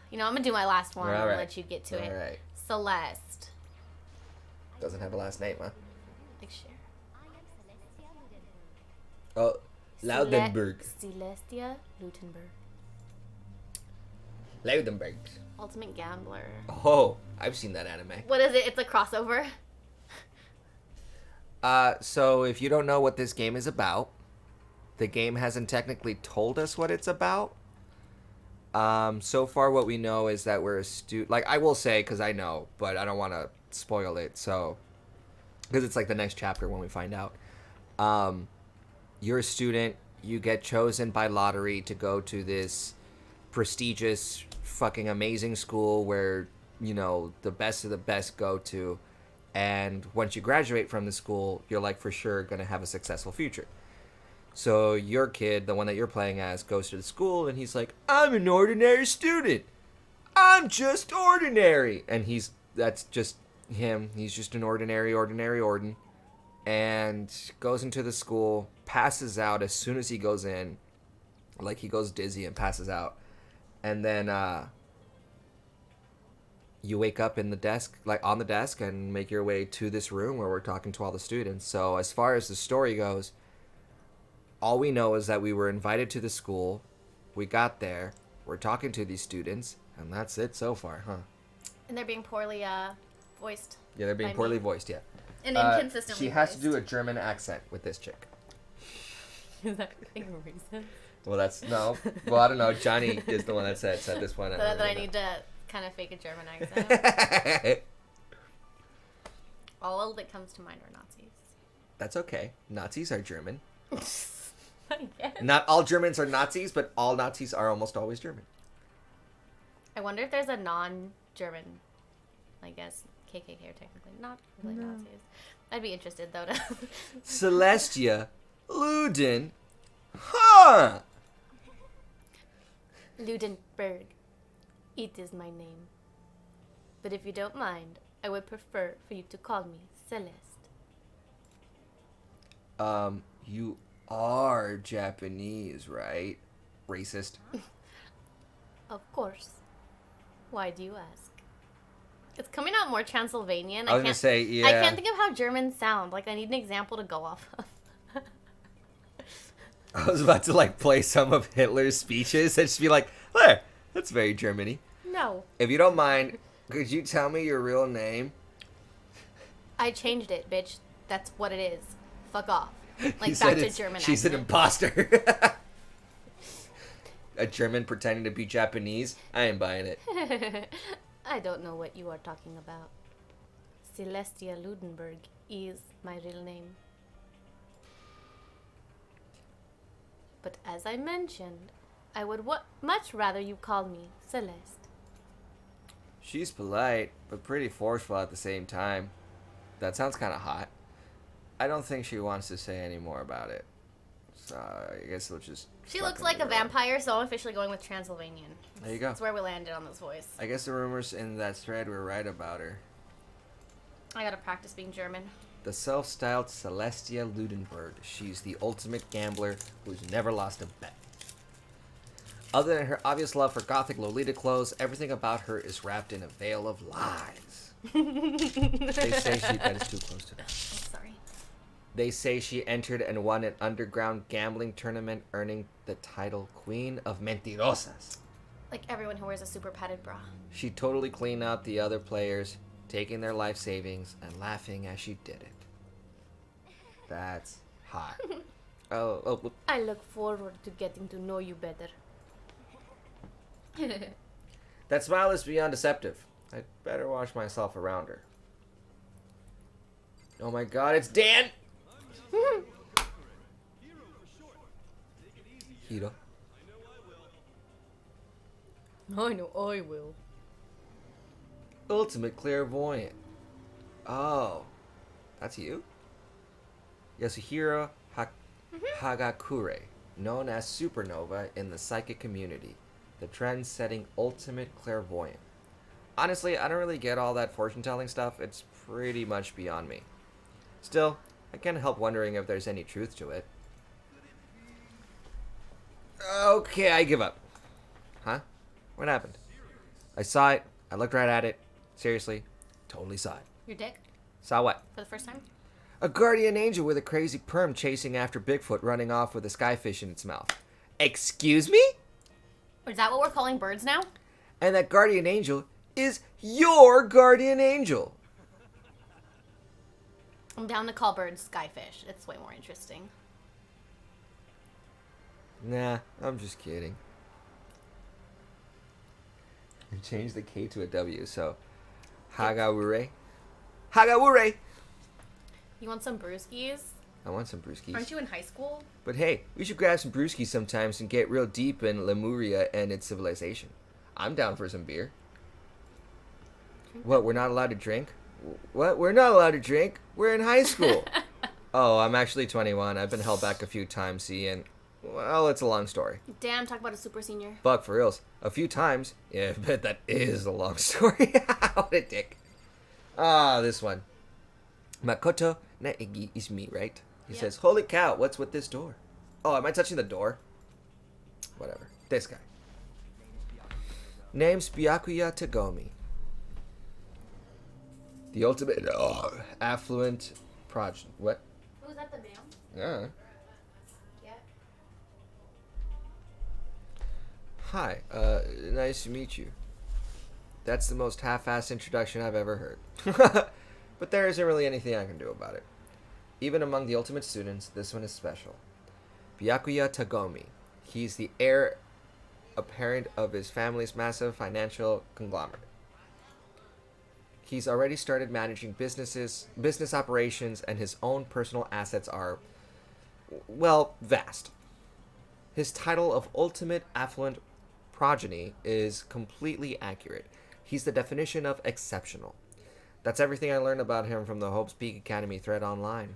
You know, I'm gonna do my last one and let you get to it. All right. Celeste. Doesn't have a last name, huh? Like Cher. Oh, Laudenberg. Celestia Lutenberg. Laudenberg. Ultimate Gambler. Oh, I've seen that anime. What is it? It's a crossover. So if you don't know what this game is about, the game hasn't technically told us what it's about. So far what we know is that we're a student. Like, I will say, because I know, but I don't want to spoil it, so... Because it's like the next chapter when we find out. You're a student, you get chosen by lottery to go to this prestigious, fucking amazing school where, you know, the best of the best go to. And once you graduate from the school, you're like for sure going to have a successful future. So your kid, the one that you're playing as, goes to the school and he's like, I'm an ordinary student. I'm just ordinary. And that's just him. He's just an ordinary Orden. And goes into the school, passes out as soon as he goes in. Like he goes dizzy and passes out. And then, you wake up in the desk, like on the desk, and make your way to this room where we're talking to all the students. So as far as the story goes, all we know is that we were invited to the school, we got there, we're talking to these students, and that's it so far, huh? And they're being poorly voiced. Yeah, they're being poorly voiced, yeah. And inconsistently She has to voiced. do a German accent with this chick. Is that a reason? Well, I don't know. Johnny is the one that said this one. That I need to kind of fake a German accent. All that comes to mind are Nazis. That's okay. Nazis are German. I guess. Not all Germans are Nazis, but all Nazis are almost always German. I wonder if there's a non-German, I guess, KKK are technically not really Nazis. I'd be interested, though, to... Celestia Luden. Huh! Ludenberg. It is my name. But if you don't mind, I would prefer for you to call me Celeste. You are Japanese, right? Racist. Of course. Why do you ask? It's coming out more Transylvanian. I was gonna say, yeah. I can't think of how Germans sound. Like, I need an example to go off of. I was about to like play some of Hitler's speeches and just be like, there, that's very Germany. No. If you don't mind, could you tell me your real name? I changed it, bitch. That's what it is. Fuck off. You Like, said back to it's- German She's an accent. imposter. A German pretending to be Japanese? I ain't buying it. I don't know what you are talking about. Celestia Ludenberg is my real name. But as I mentioned, I would much rather you call me Celeste. She's polite, but pretty forceful at the same time. That sounds kind of hot. I don't think she wants to say any more about it. So I guess we'll just... She looks fucking like a leave her alone. vampire, so I'm officially going with Transylvanian. There you go. That's where we landed on this voice. I guess the rumors in that thread were right about her. I gotta practice being German. The self-styled Celestia Ludenberg. She's the ultimate gambler who's never lost a bet. Other than her obvious love for gothic Lolita clothes, everything about her is wrapped in a veil of lies. They say she... That is too close to that. Sorry. They say she entered and won an underground gambling tournament, earning the title Queen of Mentirosas. Like everyone who wears a super padded bra. She totally cleaned out the other players, taking their life savings and laughing as she did it. That's hot. Oh, I look forward to getting to know you better. that smile is beyond deceptive. I'd better watch myself around her. Oh my god, it's Dan! Hiro. I know I will. Ultimate clairvoyant. Oh, that's you? Yasuhiro Hagakure, known as Supernova in the psychic community, the trend-setting ultimate clairvoyant. Honestly, I don't really get all that fortune-telling stuff. It's pretty much beyond me. Still, I can't help wondering if there's any truth to it. Okay, I give up. Huh? What happened? I saw it. I looked right at it. Seriously, totally saw it. Your dick? Saw what? For the first time? A guardian angel with a crazy perm chasing after Bigfoot running off with a skyfish in its mouth. Excuse me? Is that what we're calling birds now? And that guardian angel is your guardian angel. I'm down to call birds skyfish. It's way more interesting. Nah, I'm just kidding. I changed the K to a W, so Hagawure. Hagawure! You want some brewskis? I want some brewskis. Aren't you in high school? But hey, we should grab some brewskis sometimes and get real deep in Lemuria and its civilization. I'm down for some beer. What, we're not allowed to drink? What? We're not allowed to drink? We're in high school. Oh, I'm actually 21. I've been held back a few times, see, and, well, it's a long story. Damn, talk about a super senior. Fuck, for reals. A few times? Yeah, I bet that is a long story. What a dick. Ah, this one. Makoto Naegi is me, right? He Yeah. says, holy cow, what's with this door? Oh, am I touching the door? Whatever. This guy. Name's Byakuya Tagomi. The ultimate affluent progeny. What? Was that the mail? Yeah. Yeah. Hi, nice to meet you. That's the most half-assed introduction I've ever heard. But there isn't really anything I can do about it. Even among the ultimate students, this one is special. Byakuya Tagomi. He's the heir apparent of his family's massive financial conglomerate. He's already started managing business operations, and his own personal assets are, well, vast. His title of ultimate affluent progeny is completely accurate. He's the definition of exceptional. That's everything I learned about him from the Hope's Peak Academy thread online.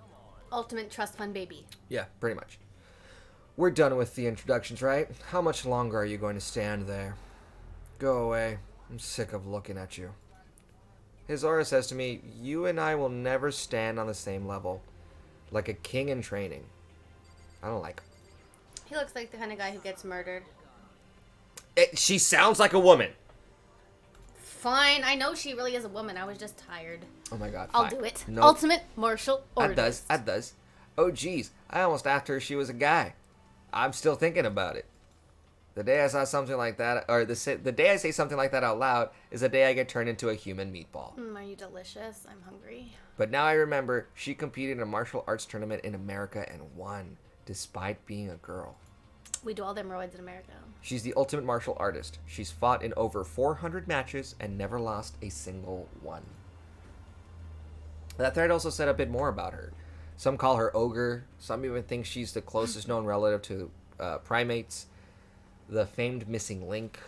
Ultimate trust fund baby. Yeah, pretty much. We're done with the introductions, right? How much longer are you going to stand there? Go away. I'm sick of looking at you. His aura says to me, you and I will never stand on the same level. Like a king in training. I don't like him. He looks like the kind of guy who gets murdered. She sounds like a woman. Fine, I know she really is a woman. I was just tired. Oh my god, I'll fine. do it. Nope. Ultimate martial That artist. does. Oh geez, I almost asked her if she was a guy. I'm still thinking about it. The day I saw something like that, or the day I say something like that out loud, is the day I get turned into a human meatball. Are you delicious? I'm hungry. But now I remember she competed in a martial arts tournament in America and won, despite being a girl. We do all them roids in America. She's the ultimate martial artist. She's fought in over 400 matches and never lost a single one. That thread also said a bit more about her. Some call her ogre. Some even think she's the closest known relative to primates. The famed missing link.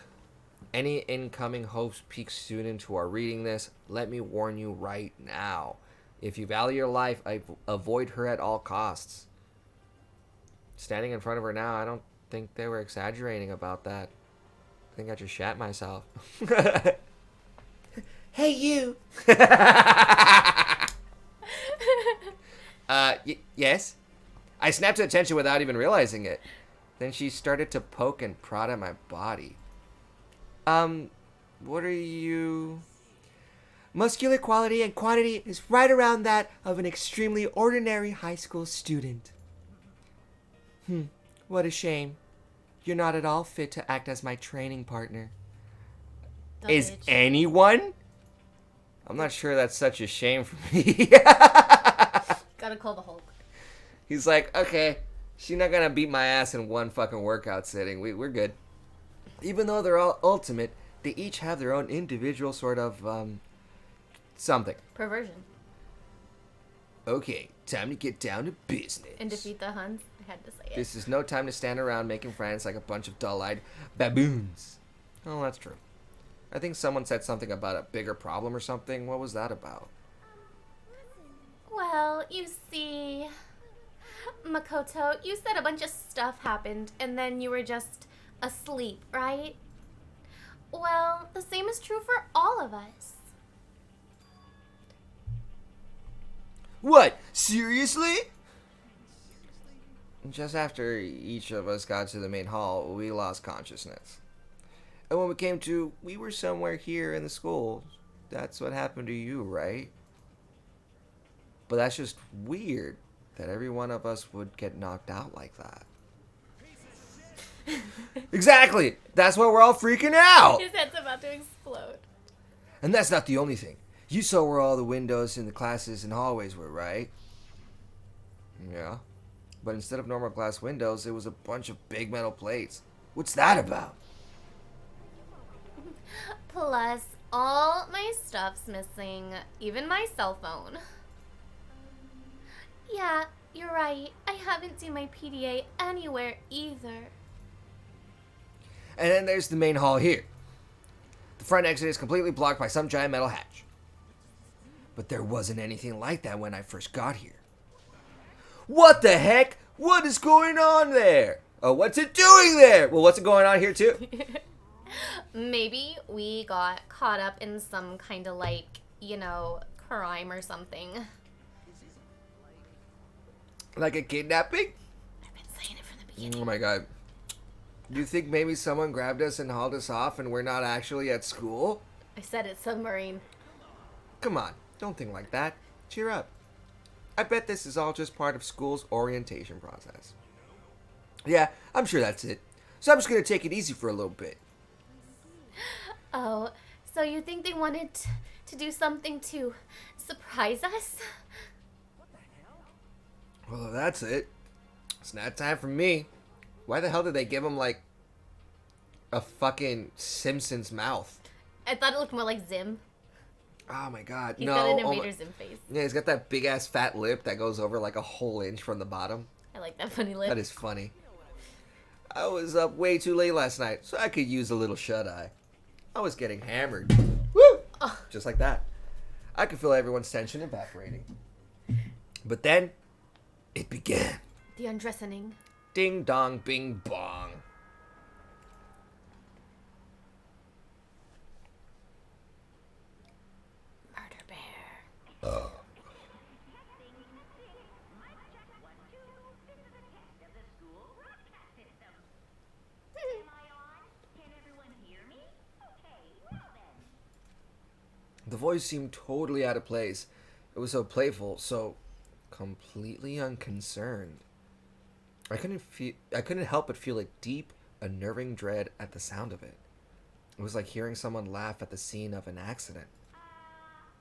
Any incoming Hope's Peak student who are reading this, let me warn you right now. If you value your life, avoid her at all costs. Standing in front of her now, I don't think they were exaggerating about that. I think I just shat myself. Hey, you! Yes? I snapped to attention without even realizing it. Then she started to poke and prod at my body. What are you... Muscular quality and quantity is right around that of an extremely ordinary high school student. What a shame. You're not at all fit to act as my training partner. Is anyone? I'm not sure that's such a shame for me. Gotta call the Hulk. He's like, okay, she's not gonna beat my ass in one fucking workout sitting. We're good. Even though they're all ultimate, they each have their own individual sort of, something. Perversion. Okay, time to get down to business. And defeat the Huns. I had to say it. This is no time to stand around making friends like a bunch of dull-eyed baboons. Oh, that's true. I think someone said something about a bigger problem or something. What was that about? Well, you see... Makoto, you said a bunch of stuff happened, and then you were just asleep, right? Well, the same is true for all of us. What? Seriously? Just after each of us got to the main hall, we lost consciousness. And when we came to, we were somewhere here in the school. That's what happened to you, right? But that's just weird that every one of us would get knocked out like that. Exactly! That's why we're all freaking out! His head's about to explode. And that's not the only thing. You saw where all the windows in the classes and hallways were, right? Yeah. But instead of normal glass windows, it was a bunch of big metal plates. What's that about? Plus, all my stuff's missing, even my cell phone. Yeah, you're right. I haven't seen my PDA anywhere either. And then there's the main hall here. The front exit is completely blocked by some giant metal hatch. But there wasn't anything like that when I first got here. What the heck? What is going on there? Oh, what's it doing there? Well, what's it going on here too? Maybe we got caught up in some kind of crime or something. Like a kidnapping? I've been saying it from the beginning. Oh my god. Do you think maybe someone grabbed us and hauled us off and we're not actually at school? I said it's submarine. Come on, don't think like that. Cheer up. I bet this is all just part of school's orientation process. Yeah, I'm sure that's it. So I'm just gonna take it easy for a little bit. Oh, so you think they wanted to do something to surprise us? Well, if that's it. It's not time for me. Why the hell did they give him, like, a fucking Simpsons mouth? I thought it looked more like Zim. Oh my god, He's no. got an oh Invader my- Zim face. Yeah, he's got that big-ass fat lip that goes over, like, a whole inch from the bottom. I like that funny lip. That is funny. I was up way too late last night, so I could use a little shut-eye. I was getting hammered. Woo! Oh. Just like that. I could feel everyone's tension evaporating. But then, it began. The undressing. Ding dong bing bong. Murder bear. The voice seemed totally out of place. It was so playful, so completely unconcerned. I couldn't help but feel a deep, unnerving dread at the sound of it. It was like hearing someone laugh at the scene of an accident.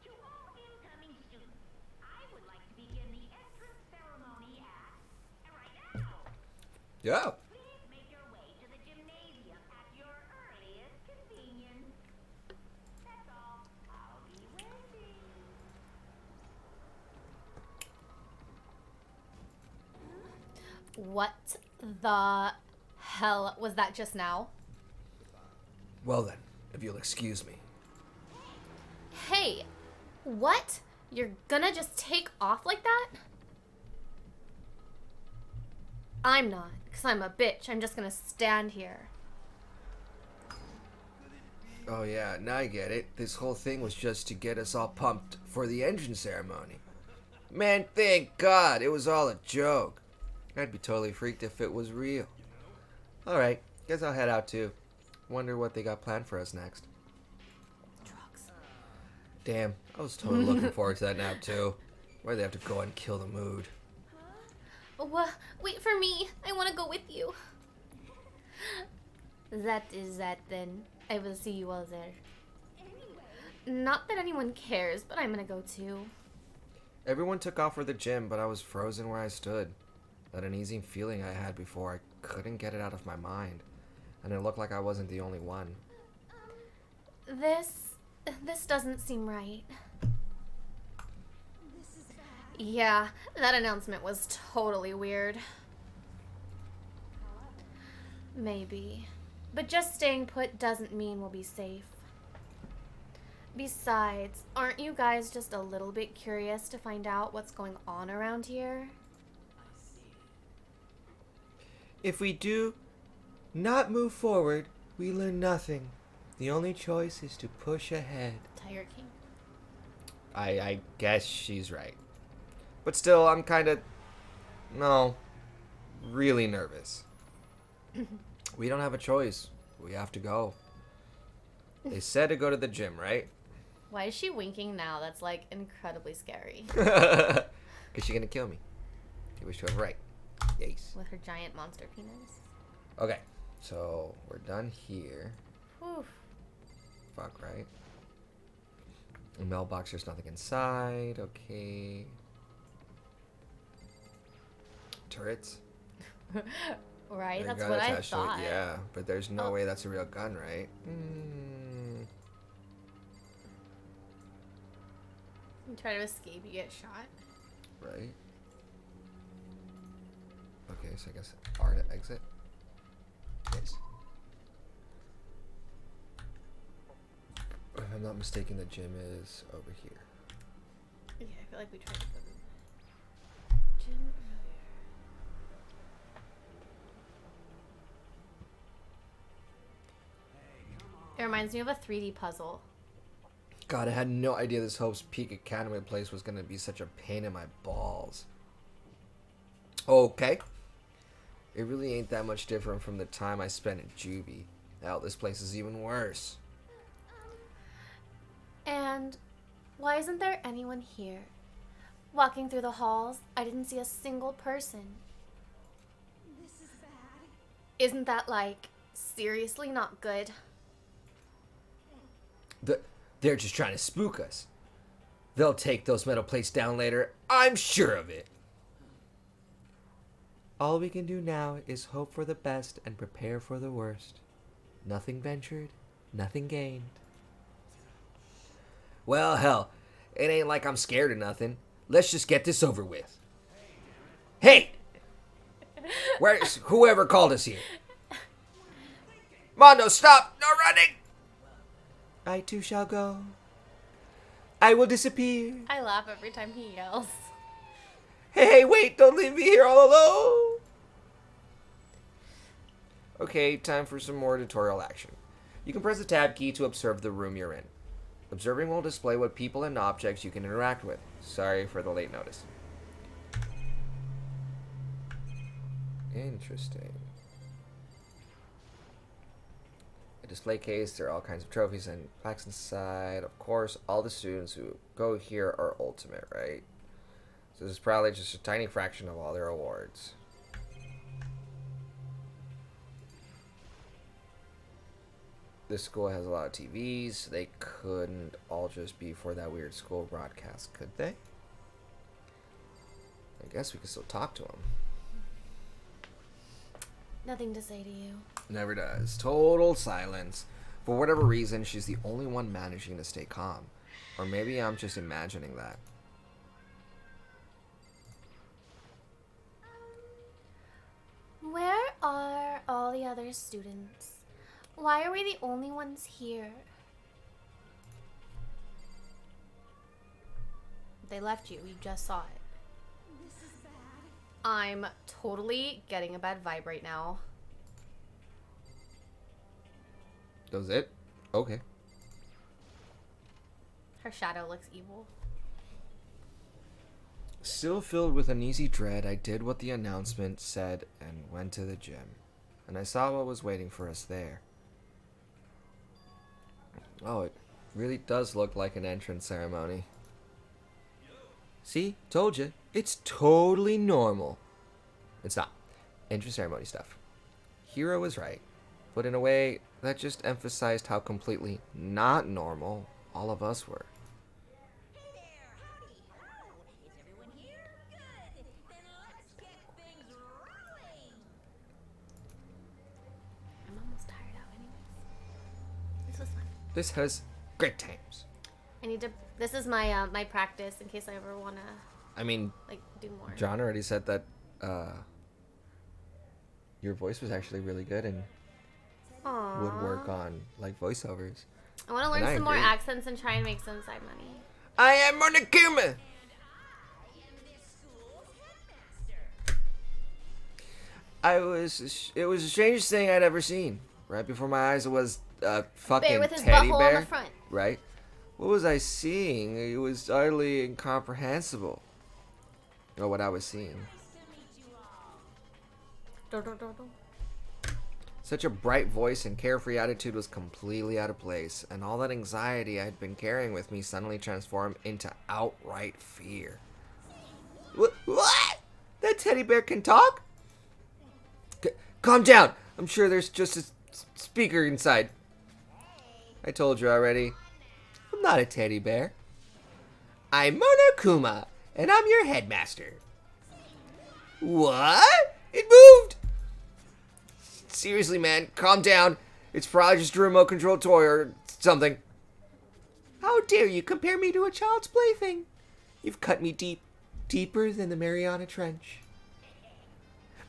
To all incoming students, I would like to begin the entrance ceremony right now. Yeah. Please make your way to the gymnasium at your earliest convenience. That's all. I'll be waiting. What the hell was that just now? Well then, if you'll excuse me. Hey, what? You're gonna just take off like that? I'm not, because I'm a bitch. I'm just gonna stand here. Oh yeah, now I get it. This whole thing was just to get us all pumped for the entrance ceremony. Man, thank God, it was all a joke. I'd be totally freaked if it was real. Alright, guess I'll head out too. Wonder what they got planned for us next. Drugs. Damn, I was totally looking forward to that nap too. Why'd they have to go and kill the mood? Wait for me. I want to go with you. That is that then. I will see you all there. Not that anyone cares, but I'm gonna go too. Everyone took off for the gym, but I was frozen where I stood. That uneasy feeling I had before, I couldn't get it out of my mind. And it looked like I wasn't the only one. This doesn't seem right. Yeah, that announcement was totally weird. Maybe. But just staying put doesn't mean we'll be safe. Besides, aren't you guys just a little bit curious to find out what's going on around here? If we do not move forward, we learn nothing. The only choice is to push ahead. Tiger King. I guess she's right. But still, I'm really nervous. We don't have a choice. We have to go. They said to go to the gym, right? Why is she winking now? That's like incredibly scary. Because she's going to kill me. You wish to have right. Yes. With her giant monster penis. Okay, so we're done here. Whew. Fuck, right? The mailbox, there's nothing inside. Okay. Turrets? Right? There's a That's gun what I attached to it, thought. yeah, but there's no Oh. way that's a real gun, right? You try to escape, you get shot. Right. Okay, so I guess R to exit. Yes. If I'm not mistaken, the gym is over here. Yeah, I feel like we tried to go to the gym earlier. It reminds me of a 3D puzzle. God, I had no idea this Hope's Peak Academy place was gonna be such a pain in my balls. Okay. It really ain't that much different from the time I spent at Juvie. Hell, this place is even worse. And why isn't there anyone here? Walking through the halls, I didn't see a single person. This is bad. Isn't that, like, seriously not good? They're just trying to spook us. They'll take those metal plates down later. I'm sure of it. All we can do now is hope for the best and prepare for the worst. Nothing ventured, nothing gained. Well, hell, it ain't like I'm scared of nothing. Let's just get this over with. Hey! Where's whoever called us here? Mondo, stop! No running! I too shall go. I will disappear. I laugh every time he yells. Hey, wait, don't leave me here all alone. Okay, time for some more tutorial action. You can press the tab key to observe the room you're in. Observing will display what people and objects you can interact with. Sorry for the late notice. Interesting. display case. There are all kinds of trophies and plaques inside. Of course, all the students who go here are ultimate, right? So this is probably just a tiny fraction of all their awards. This school has a lot of TVs. They couldn't all just be for that weird school broadcast, could they? I guess we could still talk to them. Nothing to say to you. Never does. Total silence. For whatever reason, she's the only one managing to stay calm. Or maybe I'm just imagining that. Where are all the other students? Why are we the only ones here? They left you. You just saw it. This is bad. I'm totally getting a bad vibe right now. That was it? Okay. Her shadow looks evil. Still filled with uneasy dread, I did what the announcement said and went to the gym. And I saw what was waiting for us there. Oh, it really does look like an entrance ceremony. See? Told you. It's totally normal. It's not. Entrance ceremony stuff. Hero was right. But in a way, that just emphasized how completely not normal all of us were. Hey there, howdy, ho. Is everyone here? Good. Then let's get things rolling. I'm almost tired out anyways. This was fun. This has great times. I need to... This is my my practice in case I ever want to, I mean, like, do more. John already said that your voice was actually really good and Aww. would work on like voiceovers. I want to And learn I some more agree. accents and try and make some side money. I am Monokuma! I am this school's headmaster. It was the strangest thing I'd ever seen. Right before my eyes was a fucking Bear with his teddy butthole bear. on the front. Right? What was I seeing? It was utterly incomprehensible. Or what I was seeing. Nice to meet you all. Do, do, do, do. Such a bright voice and carefree attitude was completely out of place, and all that anxiety I had been carrying with me suddenly transformed into outright fear. What? That teddy bear can talk? Calm down. I'm sure there's just a speaker inside. I told you already. I'm not a teddy bear. I'm Monokuma, and I'm your headmaster. What? It moved! Seriously, man, calm down. It's probably just a remote control toy or something. How dare you compare me to a child's plaything? You've cut me deep, deeper than the Mariana Trench.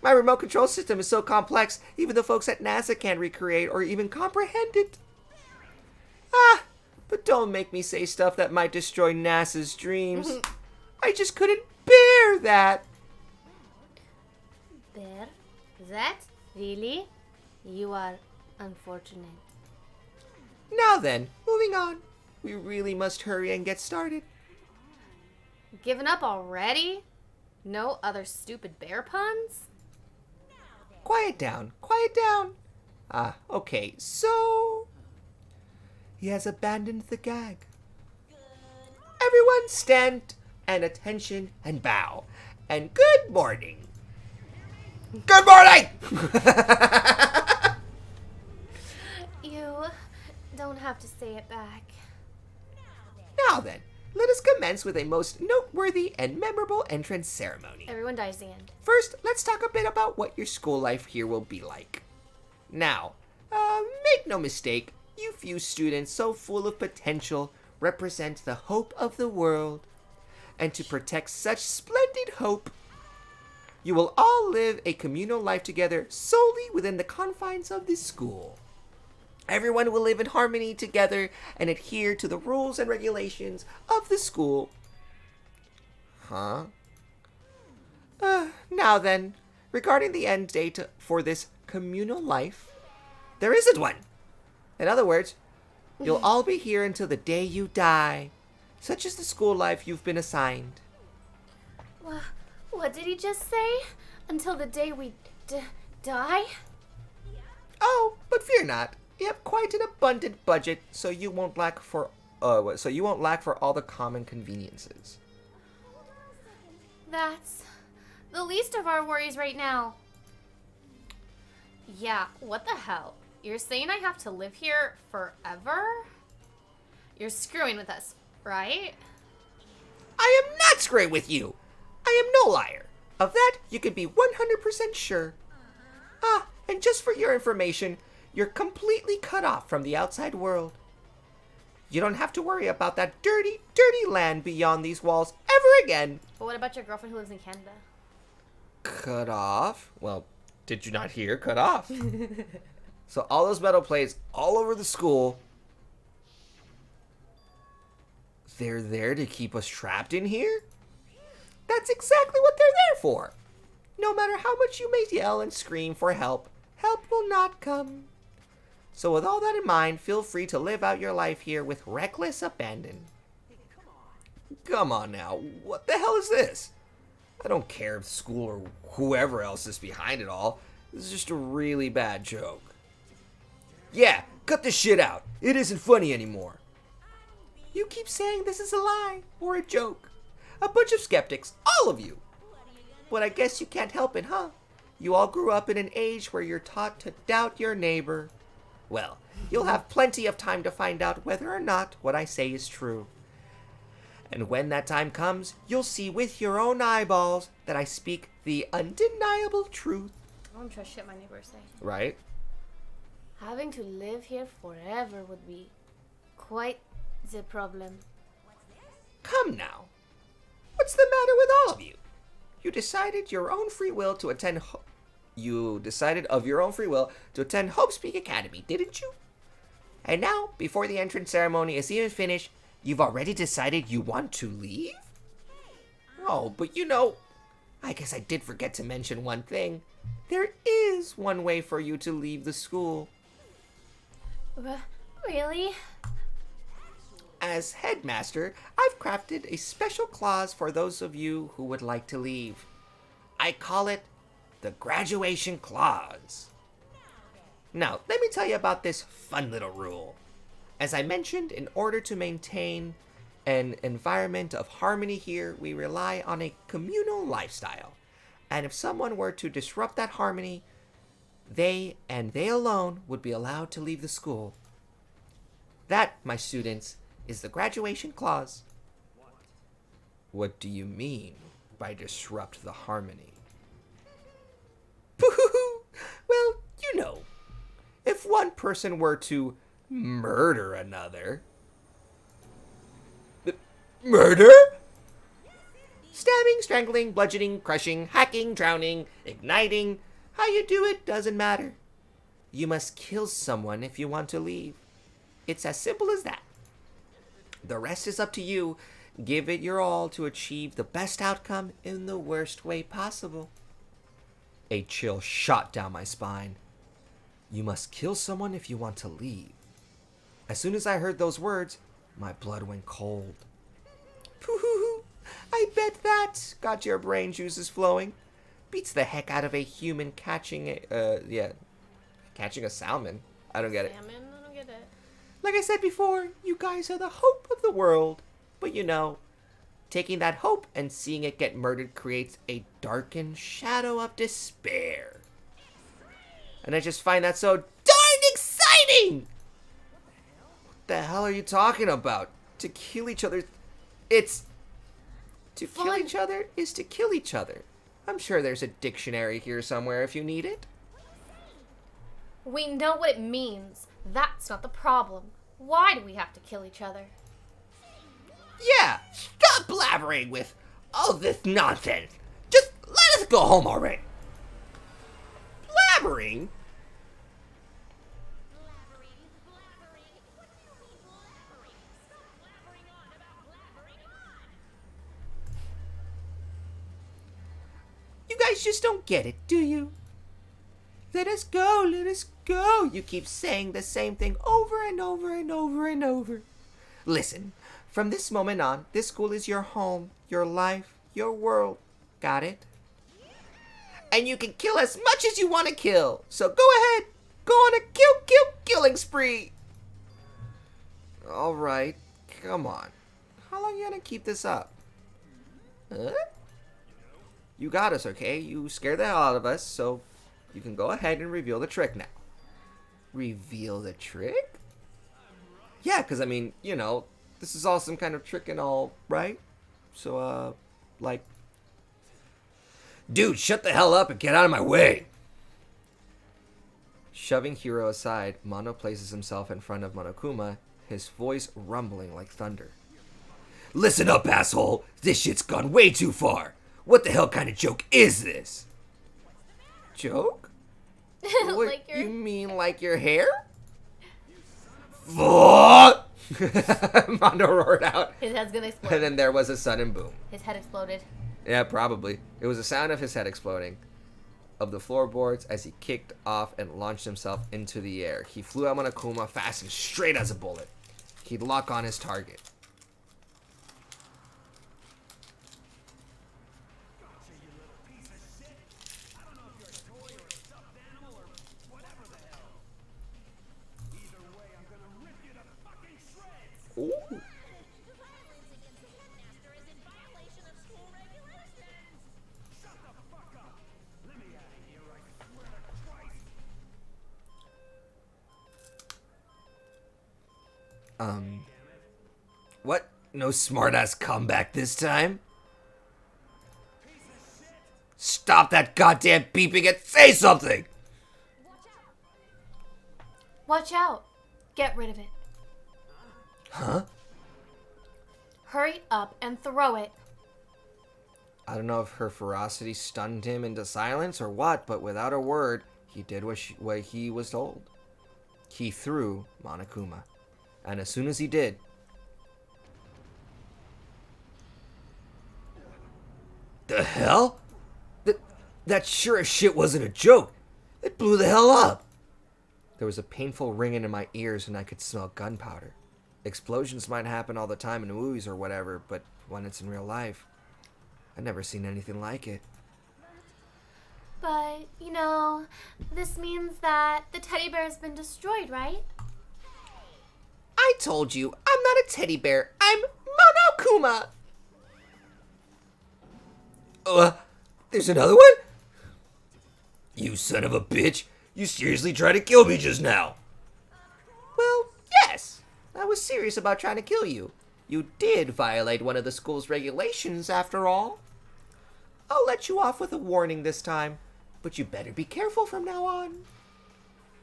My remote control system is so complex, even the folks at NASA can't recreate or even comprehend it. Ah, but don't make me say stuff that might destroy NASA's dreams. I just couldn't bear that. Bear? That? Really? You are unfortunate. Now then, moving on. We really must hurry and get started. Given up already? No other stupid bear puns? Quiet down, quiet down. Ah, okay, so... He has abandoned the gag. Everyone stand and attention and bow. And good morning. Good morning! You don't have to say it back. Now then, let us commence with a most noteworthy and memorable entrance ceremony. Everyone dies at the end. First, let's talk a bit about what your school life here will be like. Now, make no mistake, you few students so full of potential represent the hope of the world. And to protect such splendid hope, you will all live a communal life together solely within the confines of this school. Everyone will live in harmony together and adhere to the rules and regulations of the school. Huh? Now then, regarding the end date for this communal life, there isn't one. In other words, you'll all be here until the day you die. Such is the school life you've been assigned. What did he just say? Until the day we die? Oh, but fear not. We have quite an abundant budget, so you won't lack for all the common conveniences. That's the least of our worries right now. Yeah, what the hell? You're saying I have to live here forever? You're screwing with us, right? I am not screwing with you. I am no liar. Of that, you can be 100% sure. Ah, and just for your information, you're completely cut off from the outside world. You don't have to worry about that dirty, dirty land beyond these walls ever again. But what about your girlfriend who lives in Canada? Cut off? Well, did you not hear? Cut off. So all those metal plates all over the school, they're there to keep us trapped in here? That's exactly what they're there for. No matter how much you may yell and scream for help, help will not come. So with all that in mind, feel free to live out your life here with reckless abandon. Come on now, what the hell is this? I don't care if school or whoever else is behind it all. This is just a really bad joke. Yeah, cut this shit out. It isn't funny anymore. You keep saying this is a lie or a joke. A bunch of skeptics, all of you. But I guess you can't help it, huh? You all grew up in an age where you're taught to doubt your neighbor. Well, you'll have plenty of time to find out whether or not what I say is true. And when that time comes, you'll see with your own eyeballs that I speak the undeniable truth. I don't trust shit my neighbors say. Right? Having to live here forever would be quite the problem. Come now. What's the matter with all of you? You decided of your own free will to attend Hope Speak Academy, didn't you? And now, before the entrance ceremony is even finished, you've already decided you want to leave? Oh, but I guess I did forget to mention one thing. There is one way for you to leave the school. Really? As headmaster, I've crafted a special clause for those of you who would like to leave. I call it the graduation clause. Now, let me tell you about this fun little rule. As I mentioned, in order to maintain an environment of harmony here, we rely on a communal lifestyle. And if someone were to disrupt that harmony, they and they alone would be allowed to leave the school. That, my students, is the graduation clause. What do you mean by disrupt the harmony? Well, if one person were to murder another. Murder? Stabbing, strangling, bludgeoning, crushing, hacking, drowning, igniting. How you do it doesn't matter. You must kill someone if you want to leave. It's as simple as that. The rest is up to you. Give it your all to achieve the best outcome in the worst way possible. A chill shot down my spine. You must kill someone if you want to leave. As soon as I heard those words, my blood went cold. I bet that got your brain juices flowing. Beats the heck out of a human catching a salmon. I don't get it. Salmon? I don't get it. Like I said before, you guys are the hope of the world. But taking that hope and seeing it get murdered creates a darkened shadow of despair. And I just find that so darn exciting! What the hell are you talking about? To kill each other, kill each other is to kill each other. I'm sure there's a dictionary here somewhere if you need it. We know what it means. That's not the problem. Why do we have to kill each other? Yeah, stop blabbering with all this nonsense. Just let us go home already. Blabbering? You guys just don't get it, do you? Let us go, let us go. You keep saying the same thing over and over and over and over. Listen, from this moment on, this school is your home, your life, your world. Got it? And you can kill as much as you want to kill. So go ahead, go on a killing spree. All right, come on. How long you gonna keep this up? Huh? You got us, okay? You scared the hell out of us, so you can go ahead and reveal the trick now. Reveal the trick? Yeah, because, I mean, you know, this is all some kind of trick and all, right? So, like... Dude, shut the hell up and get out of my way! Shoving Hiro aside, Mono places himself in front of Monokuma, his voice rumbling like thunder. Listen up, asshole! This shit's gone way too far! What the hell kind of joke is this? Joke? What, Like your- you mean like your hair? Fuck! Mondo roared out, His head's gonna and explode. then there was a sudden boom. His head exploded. Yeah, probably. It was the sound of his head exploding, of the floorboards as he kicked off and launched himself into the air. He flew at Monokuma fast and straight as a bullet. He'd lock on his target. Gotcha, you little piece of shit. I don't know if you're a toy or a stuffed animal or whatever the hell. Either way, I'm gonna rip you to fucking shreds. Ooh. Violence against the headmaster is in violation of school regulations. Shut the fuck up. Let me out of here, I swear to Christ. What? No smartass comeback this time? Stop that goddamn beeping and say something! Watch out. Get rid of it. Huh? Hurry up and throw it. I don't know if her ferocity stunned him into silence or what, but without a word, he did what he was told. He threw Monokuma. And as soon as he did... The hell? That sure as shit wasn't a joke. It blew the hell up. There was a painful ringing in my ears and I could smell gunpowder. Explosions might happen all the time in movies or whatever, but when it's in real life, I've never seen anything like it. But, you know, this means that the teddy bear has been destroyed, right? I told you, I'm not a teddy bear. I'm Monokuma. There's another one? You son of a bitch. You seriously tried to kill me just now. Well, yes. I was serious about trying to kill you. You did violate one of the school's regulations, after all. I'll let you off with a warning this time, but you better be careful from now on.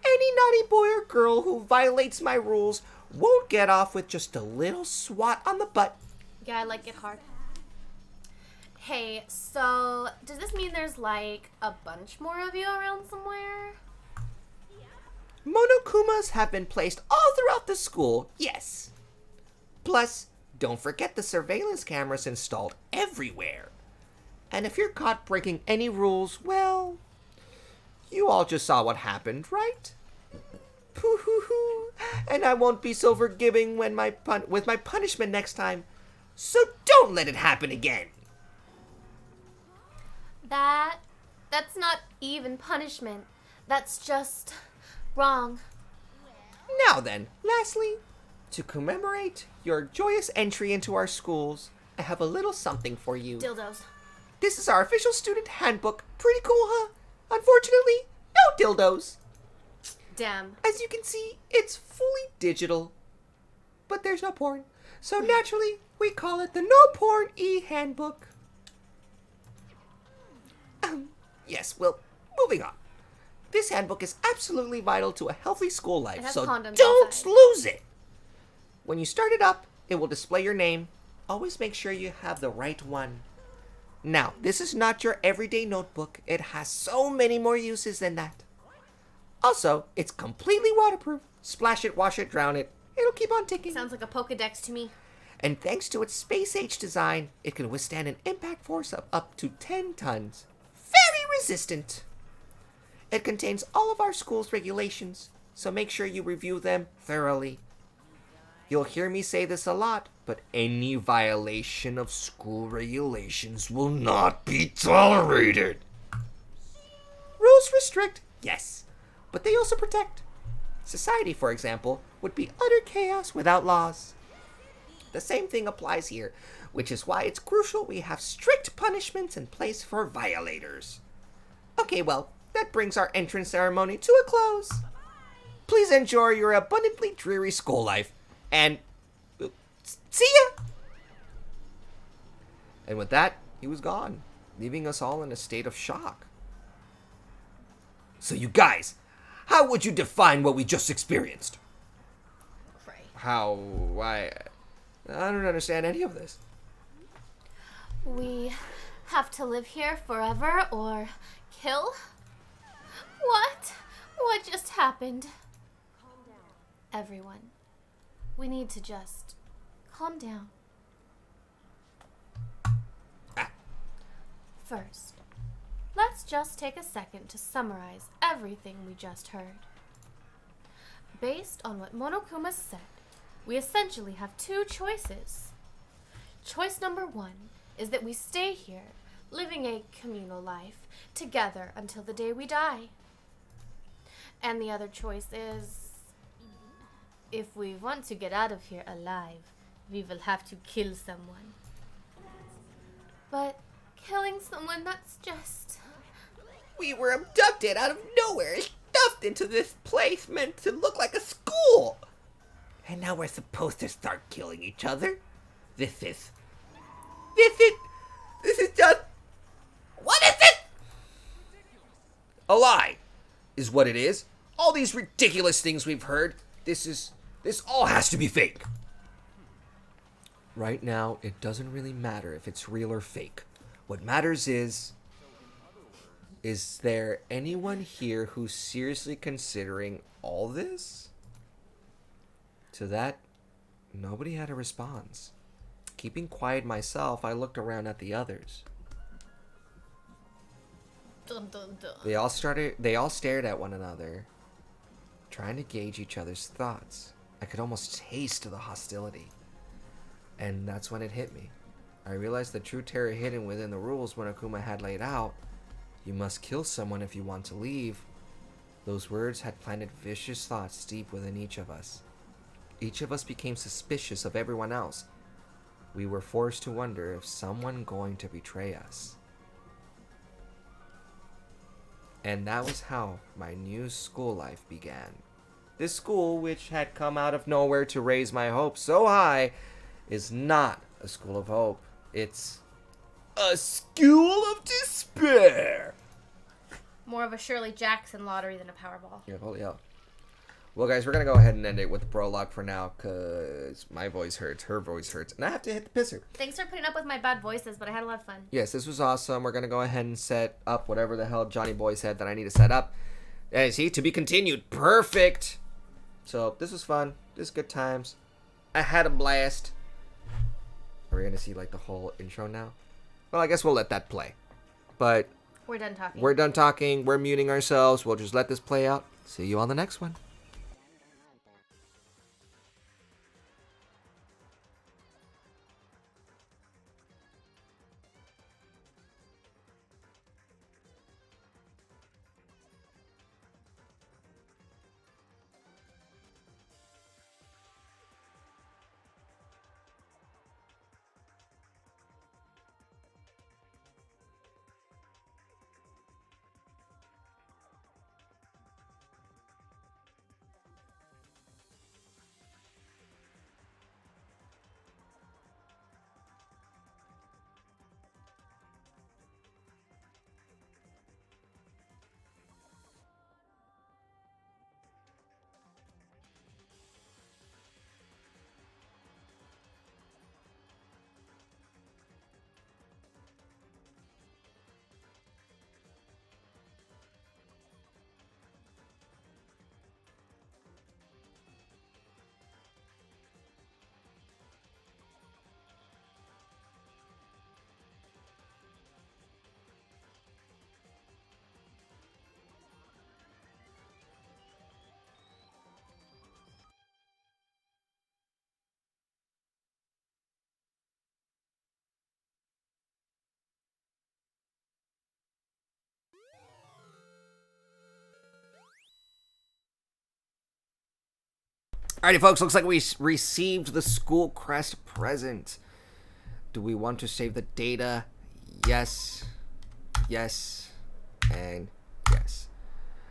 Any naughty boy or girl who violates my rules won't get off with just a little swat on the butt. Yeah, I like it hard. Hey, so does this mean there's like a bunch more of you around somewhere? Monokumas have been placed all throughout the school, yes. Plus, don't forget the surveillance cameras installed everywhere. And if you're caught breaking any rules, well, you all just saw what happened, right? Poo-hoo-hoo. And I won't be so forgiving when with my punishment next time. So don't let it happen again. That's not even punishment. That's just wrong. Now then, lastly, to commemorate your joyous entry into our schools, I have a little something for you. Dildos. This is our official student handbook. Pretty cool, huh? Unfortunately, no dildos. Damn. As you can see, it's fully digital. But there's no porn. So naturally, we call it the No Porn E-Handbook. Yes, well, moving on. This handbook is absolutely vital to a healthy school It life, has so condoms don't inside. lose it. When you start it up, it will display your name. Always make sure you have the right one. Now, this is not your everyday notebook. It has so many more uses than that. Also, it's completely waterproof. Splash it, wash it, drown it. It'll keep on ticking. Sounds like a Pokedex to me. And thanks to its space-age design, it can withstand an impact force of up to 10 tons. Very resistant. It contains all of our school's regulations, so make sure you review them thoroughly. You'll hear me say this a lot, but any violation of school regulations will not be tolerated. Rules restrict, yes, but they also protect. Society, for example, would be utter chaos without laws. The same thing applies here, which is why it's crucial we have strict punishments in place for violators. Okay, well, that brings our entrance ceremony to a close. Please enjoy your abundantly dreary school life, and see ya! And with that, he was gone, leaving us all in a state of shock. So you guys, how would you define what we just experienced? Right. How? Why? I don't understand any of this. We have to live here forever or kill? What? What just happened? Calm down. Everyone, we need to just calm down. First, let's just take a second to summarize everything we just heard. Based on what Monokuma said, we essentially have two choices. Choice number one is that we stay here, living a communal life, together until the day we die. And the other choice is, if we want to get out of here alive, we will have to kill someone. But killing someone, that's just... We were abducted out of nowhere, stuffed into this place meant to look like a school. And now we're supposed to start killing each other? This is just... What is it? A lie, is what it is. All these ridiculous things we've heard, this all has to be fake. Right now, it doesn't really matter if it's real or fake. What matters is there anyone here who's seriously considering all this? To that, nobody had a response. Keeping quiet myself, I looked around at the others. Dun, dun, dun. They all stared at one another, trying to gauge each other's thoughts. I could almost taste the hostility. And that's when it hit me. I realized the true terror hidden within the rules Monokuma had laid out. You must kill someone if you want to leave. Those words had planted vicious thoughts deep within each of us. Each of us became suspicious of everyone else. We were forced to wonder if someone going to betray us. And that was how my new school life began. This school, which had come out of nowhere to raise my hopes so high, is not a school of hope. It's a school of despair. More of a Shirley Jackson lottery than a Powerball. Yeah, holy hell. Well, guys, we're going to go ahead and end it with the prologue for now, because my voice hurts, her voice hurts, and I have to hit the pisser. Thanks for putting up with my bad voices, but I had a lot of fun. Yes, this was awesome. We're going to go ahead and set up whatever the hell Johnny Boy said that I need to set up. And see, to be continued. Perfect. So, this was fun. This is good times. I had a blast. Are we going to see, like, the whole intro now? Well, I guess we'll let that play. But We're done talking. we're done talking. We're muting ourselves. We'll just let this play out. See you on the next one. Alrighty, folks, looks like we received the school crest present. Do we want to save the data? Yes, yes, and yes.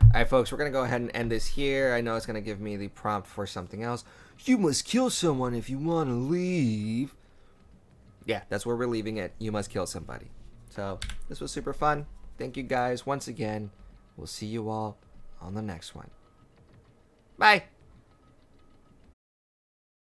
Alright, folks, we're going to go ahead and end this here. I know it's going to give me the prompt for something else. You must kill someone if you want to leave. Yeah, that's where we're leaving it. You must kill somebody. So, this was super fun. Thank you guys once again. We'll see you all on the next one. Bye.